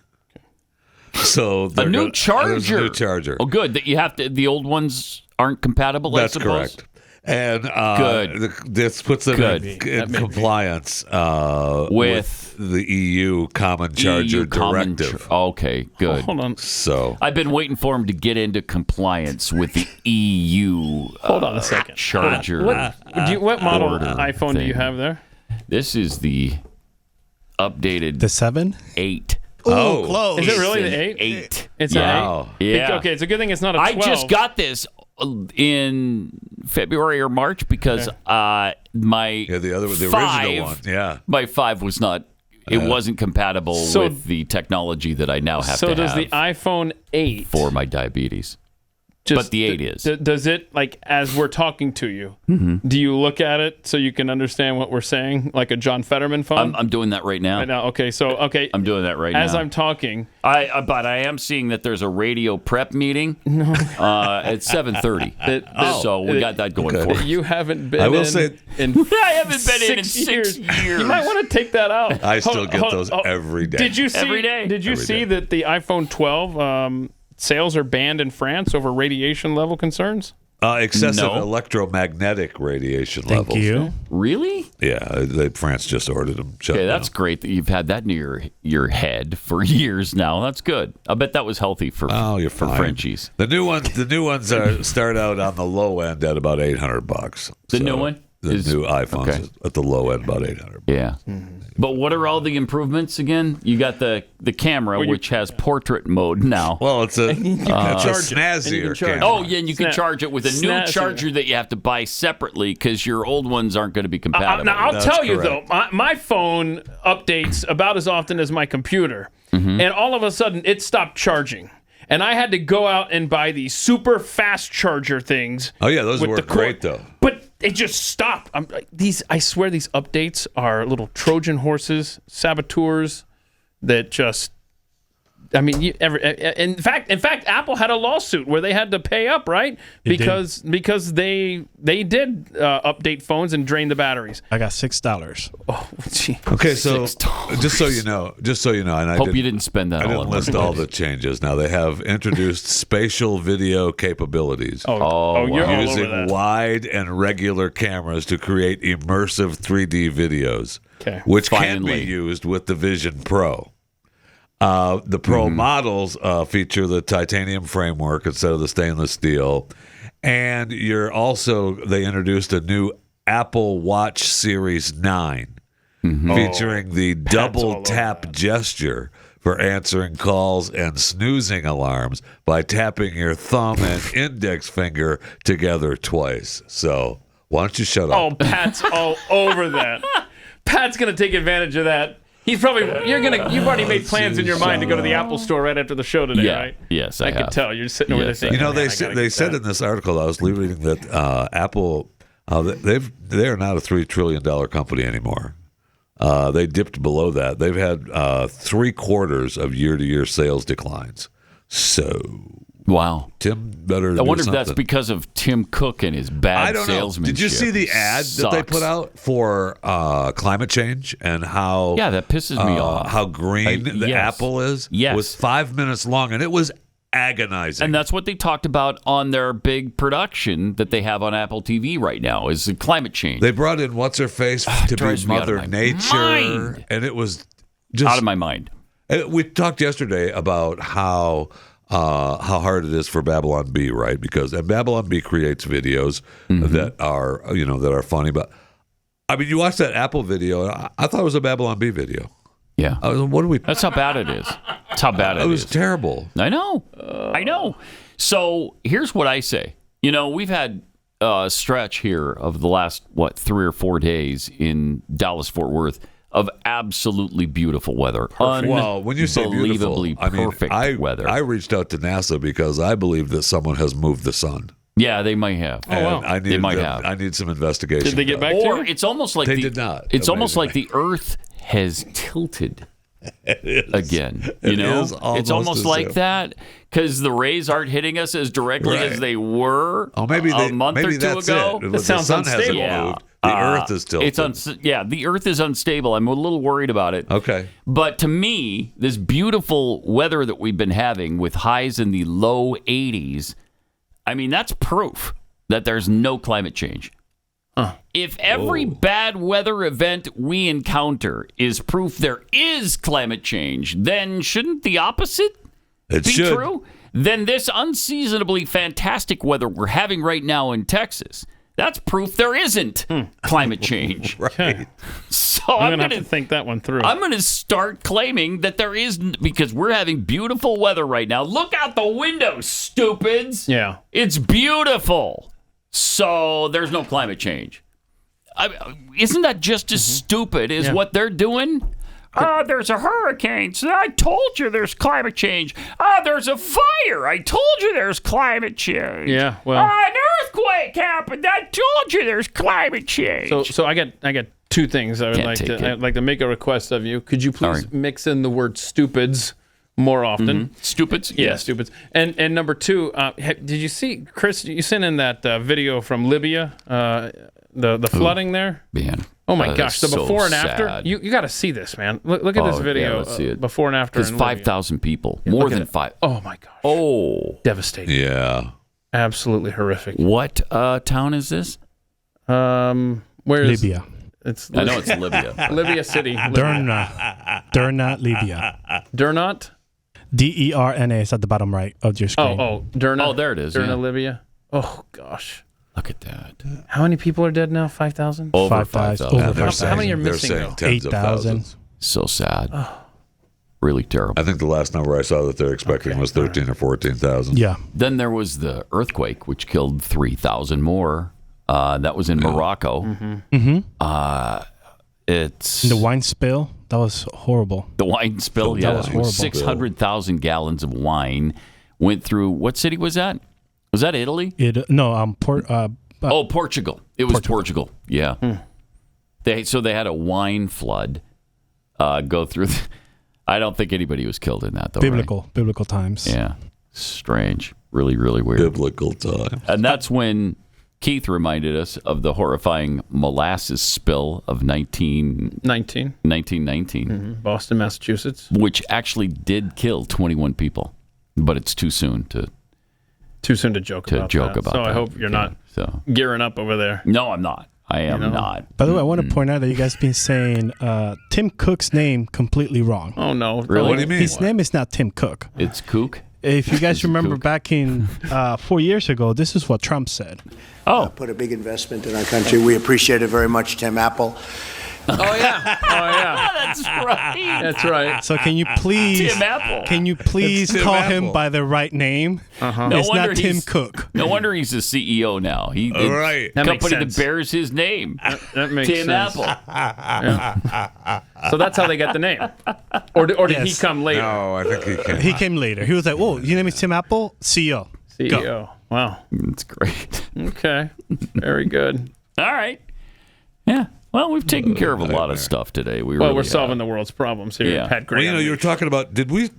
E: So
B: a new charger.
E: A new charger.
B: Oh, good. That you have to. The old ones aren't compatible.
E: That's
B: I suppose?
E: correct. And
B: good.
E: This puts them in compliance with the EU Common Charger Directive.
B: Okay, good.
C: Hold on.
E: So
B: I've been waiting for him to get into compliance with the EU.
C: Hold on a second.
B: Charger.
C: What model iPhone do you have there?
B: This is the updated.
D: The 7?
B: 8.
D: Oh, close.
C: Is it really the 8?
B: 8.
C: It's
B: an
C: 8?
B: Yeah.
C: Okay, it's a good thing it's not a 12.
B: I just got this in February or March because my
E: the
B: 5,
E: original one. Yeah.
B: My 5 was not. It wasn't compatible with the technology that I now have to have.
C: So does the iPhone 8
B: for my diabetes? But the 8 is.
C: Does it, as we're talking to you, do you look at it so you can understand what we're saying, like a John Fetterman phone?
B: I'm doing that right now.
C: Right now, okay.
B: I'm doing that right now.
C: As I'm talking.
B: But I am seeing that there's a radio prep meeting at 7:30. So we got that going for us.
C: You haven't been
E: I will say,
C: I
B: haven't been in 6 years.
C: You might want to take that out.
E: I still get those every day.
C: Did you see,
B: every day?
C: Did you see that the iPhone 12... sales are banned in France over radiation level concerns?
E: Excessive electromagnetic radiation levels.
D: Thank you.
B: Really?
E: Yeah, France just ordered them shut down.
B: That's great that you've had that near your head for years now. That's good. I bet that was healthy for Frenchies.
E: The new ones start out on the low end at about $800.
B: The new one?
E: The new iPhones at the low end about $800.
B: Yeah. But what are all the improvements again? You got the camera, which has portrait mode now.
E: Well, it's a snazzier camera.
B: Oh, yeah, and you can charge it with a new charger that you have to buy separately because your old ones aren't going to be compatible.
C: Now, I'll tell you, though, my phone updates about as often as my computer. And all of a sudden, it stopped charging. And I had to go out and buy these super fast charger things.
E: Oh, yeah, those work great, though.
C: But it just stopped. I swear these updates are little Trojan horses, saboteurs that just... I mean, in fact, Apple had a lawsuit where they had to pay up, right? Because they did update phones and drain the batteries.
D: I got $6.
C: Oh, gee.
E: Okay, so just so you know, and I
B: hope you didn't spend that.
E: I didn't list all the changes. Now they have introduced spatial video capabilities.
C: You're all over
E: using
C: that.
E: wide and regular cameras to create immersive 3D videos, which can be used with the Vision Pro. The Pro models feature the titanium framework instead of the stainless steel. And they introduced a new Apple Watch Series 9 featuring the double tap gesture for answering calls and snoozing alarms by tapping your thumb and index finger together twice. So why don't you shut up?
C: Oh, Pat's all over that. Pat's going to take advantage of that. He's probably you've already made plans in your mind to go to the Apple store right after the show today, right?
B: Yes,
C: I could tell. You're sitting over there thinking.
E: They said in this article I was reading that Apple they are not a $3 trillion company anymore. They dipped below that. They've had 3/4 of year-to-year sales declines. So
B: wow,
E: Tim better.
B: I wonder if that's because of Tim Cook and his bad salesmanship.
E: Did you see the ad that they put out for climate change and how?
B: Yeah, that pisses me off.
E: How green the apple is.
B: Yes,
E: it was 5 minutes long, and it was agonizing.
B: And that's what they talked about on their big production that they have on Apple TV right now is the climate change.
E: They brought in what's her face to be Mother Nature, and it was just
B: out of my mind.
E: We talked yesterday about how hard it is for Babylon Bee, right? Because Babylon Bee creates videos that are funny. But I mean, you watch that Apple video, I thought it was a Babylon Bee video.
B: Yeah.
E: That's
B: how bad it is. That's how bad it is.
E: It was terrible.
B: I know. So here's what I say. We've had a stretch here of the last 3 or 4 days in Dallas-Fort Worth of absolutely beautiful weather.
E: Well, when you say beautiful,
B: perfect weather.
E: I reached out to NASA because I believe that someone has moved the sun.
B: Yeah, they might have.
E: They might have. I need some investigation.
C: Did they get back to
B: you? Or it's almost like
E: they did not.
B: It's almost like the Earth has tilted again. It's almost like that because the rays aren't hitting us as directly as they were a month or two ago.
E: The sun hasn't moved. The Earth is tilted.
B: The Earth is unstable. I'm a little worried about it.
E: Okay.
B: But to me, this beautiful weather that we've been having with highs in the low 80s, I mean, that's proof that there's no climate change. If every bad weather event we encounter is proof there is climate change, then shouldn't the opposite be true? Then this unseasonably fantastic weather we're having right now in Texas, that's proof there isn't climate change.
E: Right.
C: So I'm going to have to think that one through.
B: I'm going to start claiming that there is, because we're having beautiful weather right now. Look out the window, stupids.
C: Yeah.
B: It's beautiful. So there's no climate change. Isn't that just as stupid as what they're doing? There's a hurricane. So I told you there's climate change. There's a fire. I told you there's climate change.
C: Yeah, well.
B: An earthquake happened. I told you there's climate change.
C: So I got two things I would like to make a request of you. Could you please mix in the word stupids more often?
B: Stupids?
C: Yeah, stupids. And number two, did you see, Chris, you sent in that video from Libya, the flooding there?
B: Man.
C: Oh my gosh, the
B: so
C: before and after.
B: sad.
C: You got to see this, man. Look at this video.
B: Yeah, let's see it.
C: Before and after.
B: Because 5,000 people, more than 5.
C: Oh my gosh.
B: Oh,
C: devastating.
E: Yeah,
C: absolutely horrific.
B: What town is this?
C: Where is
D: Libya?
C: It's
B: I know it's Libya.
C: Libya City.
D: Dernat, Libya.
C: Dernat.
D: DERNA is at the bottom right of your screen.
C: Oh, Derna.
B: Oh, there it is.
C: Derna,
B: Yeah.
C: Libya. Oh gosh.
B: Look at that.
C: How many people are dead now? 5,000?
B: Over 5,000.
C: How many are missing though?
D: 8,000.
B: So sad. Really terrible.
E: I think the last number I saw that they're expecting was 13 or 14,000.
D: Yeah.
B: Then there was the earthquake, which killed 3,000 more. That was in Morocco. It's
D: the wine spill. That was horrible.
B: The wine spill.
D: That
B: Yeah,
D: was horrible.
B: 600,000 gallons of wine went through. What city was that? Was that Italy?
D: Portugal.
B: It was Portugal. Yeah. They had a wine flood go through. I don't think anybody was killed in that though.
D: Biblical times.
B: Yeah. Strange. Really, really weird.
E: Biblical time.
B: And that's when Keith reminded us of the horrifying molasses spill of 1919.
C: Boston, Massachusetts.
B: Which actually did kill 21 people. But it's too soon to
C: joke about that. So I hope you're not gearing up over there.
B: No, I'm not. I am not.
D: By the way, I want to point out that you guys been saying Tim Cook's name completely wrong.
C: Oh, no.
B: Really?
E: What do you mean?
D: His name is not Tim Cook.
B: It's Cook?
D: If you guys remember back in 4 years ago, this is what Trump said.
G: Put a big investment in our country. We appreciate it very much, Tim Apple.
C: Oh yeah.
B: That's right.
C: That's right.
D: So can you please,
B: Tim Apple.
D: Can you please
E: Tim
D: call
E: Apple.
D: him by the right name?
B: No
D: It's
B: wonder
D: not Tim
B: he's-
D: Cook.
B: No wonder he's the CEO now. He
E: Right.
C: That makes
B: company that
C: sense.
B: bears his name.
C: That makes
B: Tim
C: sense.
B: Apple.
C: So that's how they got the name. Or did he
D: Yes.
C: come later?
E: No, I think he came.
D: He came later. He was like, "Whoa, your name is Tim Apple, CEO."
C: CEO.
D: Go.
C: Wow.
B: That's great.
C: Okay. Very good.
B: All right. Yeah. Well, we've taken care of a lot of stuff today.
C: We're solving the world's problems here.
B: Yeah.
C: Pat
E: Well,
C: Gray.
E: you were talking about. Did you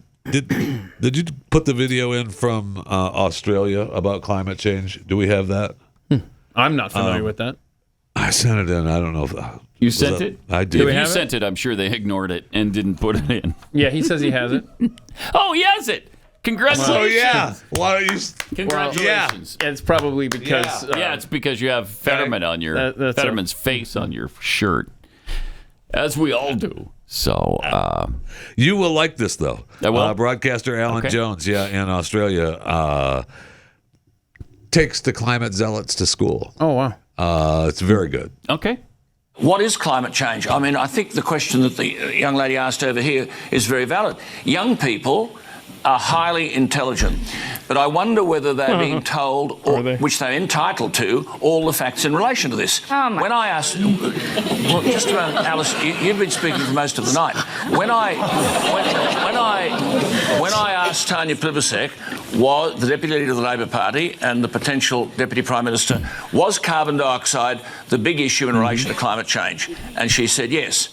E: put the video in from Australia about climate change? Do we have that?
C: I'm not familiar with that.
E: I sent it in. I don't know if
B: You sent it?
E: I
C: Do
E: did.
C: we
B: If you
C: have it?
B: sent it, I'm sure they ignored it and didn't put it in.
C: Yeah, he says he has it.
B: Oh, he has it. Congratulations.
E: Oh yeah. Why don't you?
B: Congratulations.
C: It's probably because
B: Yeah, it's because you have Fetterman on your
C: that's
B: Fetterman's face on your shirt, as we all do. So
E: You will like this though.
B: I will?
E: Broadcaster Alan
B: Okay.
E: Jones, in Australia, takes the climate zealots to school.
C: Oh wow.
E: It's very good.
B: okay.
H: What is climate change? I mean, I think the question that the young lady asked over here is very valid. Young people are highly intelligent, but I wonder whether they're being told, which they're entitled to, all the facts in relation to this. When I asked, well, just about Alice, you've been speaking for most of the night. When I asked Tanya Plibersek, was the Deputy Leader of the Labor Party and the potential Deputy Prime Minister, was carbon dioxide the big issue in relation to climate change? And she said yes.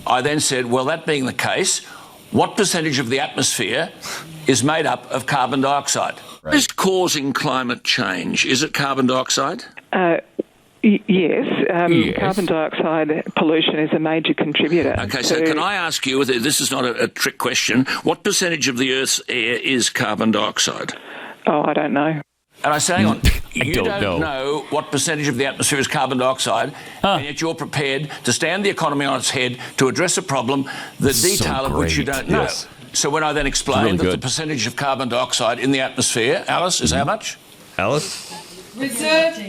H: I then said, well, that being the case, what percentage of the atmosphere is made up of carbon dioxide? What is causing climate change? Is it carbon dioxide?
J: Yes. Carbon dioxide pollution is a major contributor.
H: Okay, so can I ask you, this is not a trick question, what percentage of the Earth's air is carbon dioxide?
J: Oh, I don't know.
H: And I say, hang on, you
B: don't
H: don't know what percentage of the atmosphere is carbon dioxide, and yet you're prepared to stand the economy on its head to address a problem, the detail of which you don't know.
E: Yes.
H: So when I then explain
B: Really
H: that the
B: good.
H: percentage of carbon dioxide in the atmosphere, Alice, is how much?
E: Alice?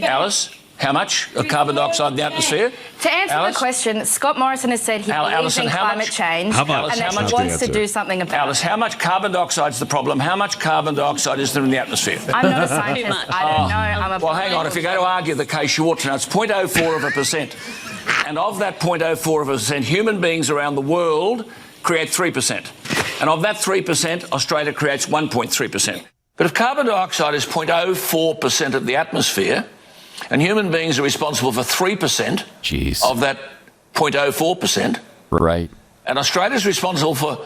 H: Alice? How much of carbon dioxide in the atmosphere?
X: To answer
H: Alice?
X: the question, Scott Morrison has said he believes
H: Alison,
X: in
H: how
X: climate
H: much?
X: change
E: How much?
X: and that
E: How much?
X: he wants
E: That's
X: to
E: the
X: do
E: answer.
X: something about
H: Alice, how much carbon dioxide is the problem? How much carbon dioxide is there in the atmosphere?
X: it. I'm not a scientist. I don't know. I'm a
H: Well, hang on. If you're going to argue the case, you ought to know it's 0.04%. And of that 0.04%, human beings around the world create 3%. And of that 3%, Australia creates 1.3%. But if carbon dioxide is 0.04% of the atmosphere, and human beings are responsible for 3% of that 0.04%,
B: Right.
H: and Australia's responsible for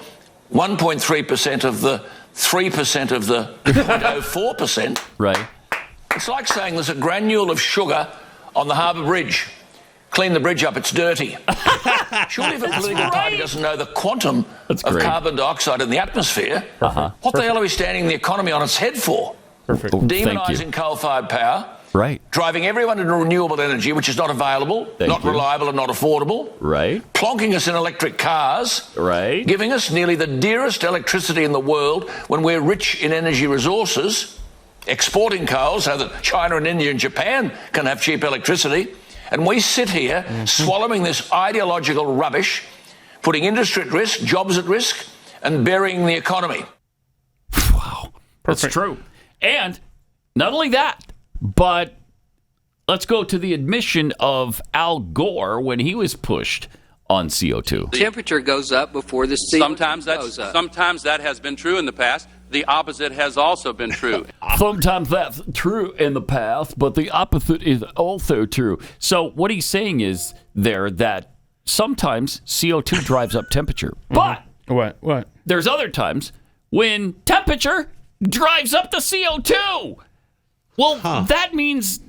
H: 1.3% of the 3% of the 0.04%,
B: Right.
H: it's like saying there's a granule of sugar on the Harbour Bridge. clean the bridge up, it's dirty. Surely if a political party doesn't know the quantum of carbon dioxide in the atmosphere, what the hell are we standing the economy on its head for?
B: Perfect.
H: Demonising coal-fired power.
B: Right.
H: Driving everyone into renewable energy, which is not available, not reliable and not affordable.
B: Right.
H: Plonking us in electric cars.
B: Right.
H: Giving us nearly the dearest electricity in the world when we're rich in energy resources. Exporting coal so that China and India and Japan can have cheap electricity. And we sit here swallowing this ideological rubbish, putting industry at risk, jobs at risk, and burying the economy.
B: Wow. That's true. And not only that, but let's go to the admission of Al Gore when he was pushed on CO2.
I: The temperature goes up before the CO2 goes up.
K: Sometimes that has been true in the past. The opposite has also been true.
B: Sometimes that's true in the past, but the opposite is also true. So what he's saying is there that sometimes CO2 drives up temperature. But
C: what?
B: There's other times when temperature drives up the CO2. Well, that means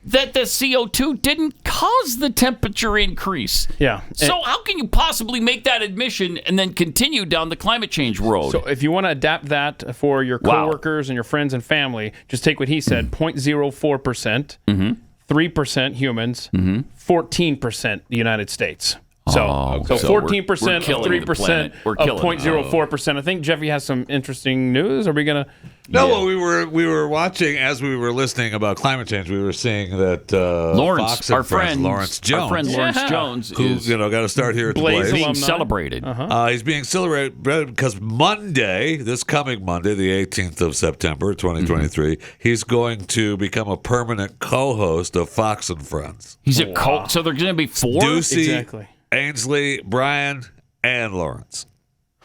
B: that the CO2 didn't cause the temperature increase.
C: Yeah.
B: So how can you possibly make that admission and then continue down the climate change road?
C: So if you want to adapt that for your coworkers and your friends and family, just take what he said, 0.04%, 3% humans, 14% the United States. So 14% of 3% of 0.04%. I think Jeffy has some interesting news. Are we going to...
E: No, well, we were watching as we were listening about climate change. We were seeing that
B: Lawrence,
E: Fox and
B: our friend
E: Lawrence Jones,
B: our friend Lawrence Jones,
E: who
B: is
E: got to start here at the
B: Blaze
E: Blaze,
B: being celebrated.
E: He's being celebrated because Monday, this coming Monday, the 18th of September, 2023, he's going to become a permanent co-host of Fox and Friends.
B: He's a so there's going to be 4?
E: Ducey, Ainsley, Brian, and Lawrence.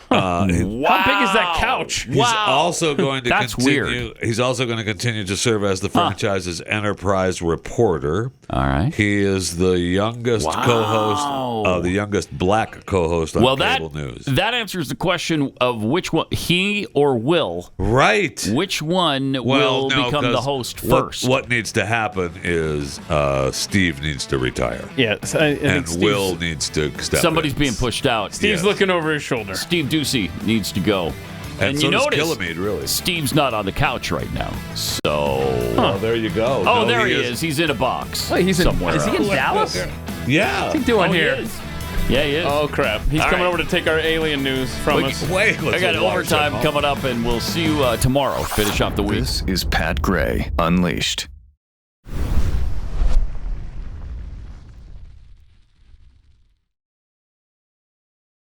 C: How big is that couch?
E: He's also going to
B: That's
E: continue.
B: weird.
E: He's also going to continue to serve as the franchise's enterprise reporter.
B: All right.
E: He is the youngest co-host, the youngest black co-host on cable news.
B: That answers the question of which one, he or Will.
E: Right.
B: Which one will become the host first?
E: What needs to happen is Steve needs to retire.
C: Yeah,
E: and Will needs to step
B: Somebody's
E: in.
B: being pushed out.
C: Steve's looking over his shoulder.
B: Steve Ducey needs to go.
E: And
B: you
E: so does
B: notice
E: Killamede, really.
B: Steve's not on the couch right now. So
E: Oh, there you go.
B: Oh,
E: No,
B: there
E: he
B: he
E: is.
B: is. He's in a box.
C: Wait, he's
B: somewhere.
C: Is he in
B: else.
C: Dallas?
E: Yeah.
C: What's he doing
B: He
C: here?
B: is. Yeah, he is.
C: Oh, crap. He's
B: All
C: coming
B: right.
C: over to take our alien news from us.
B: I got overtime coming up, and we'll see you tomorrow. Finish off the week.
M: This is Pat Gray Unleashed.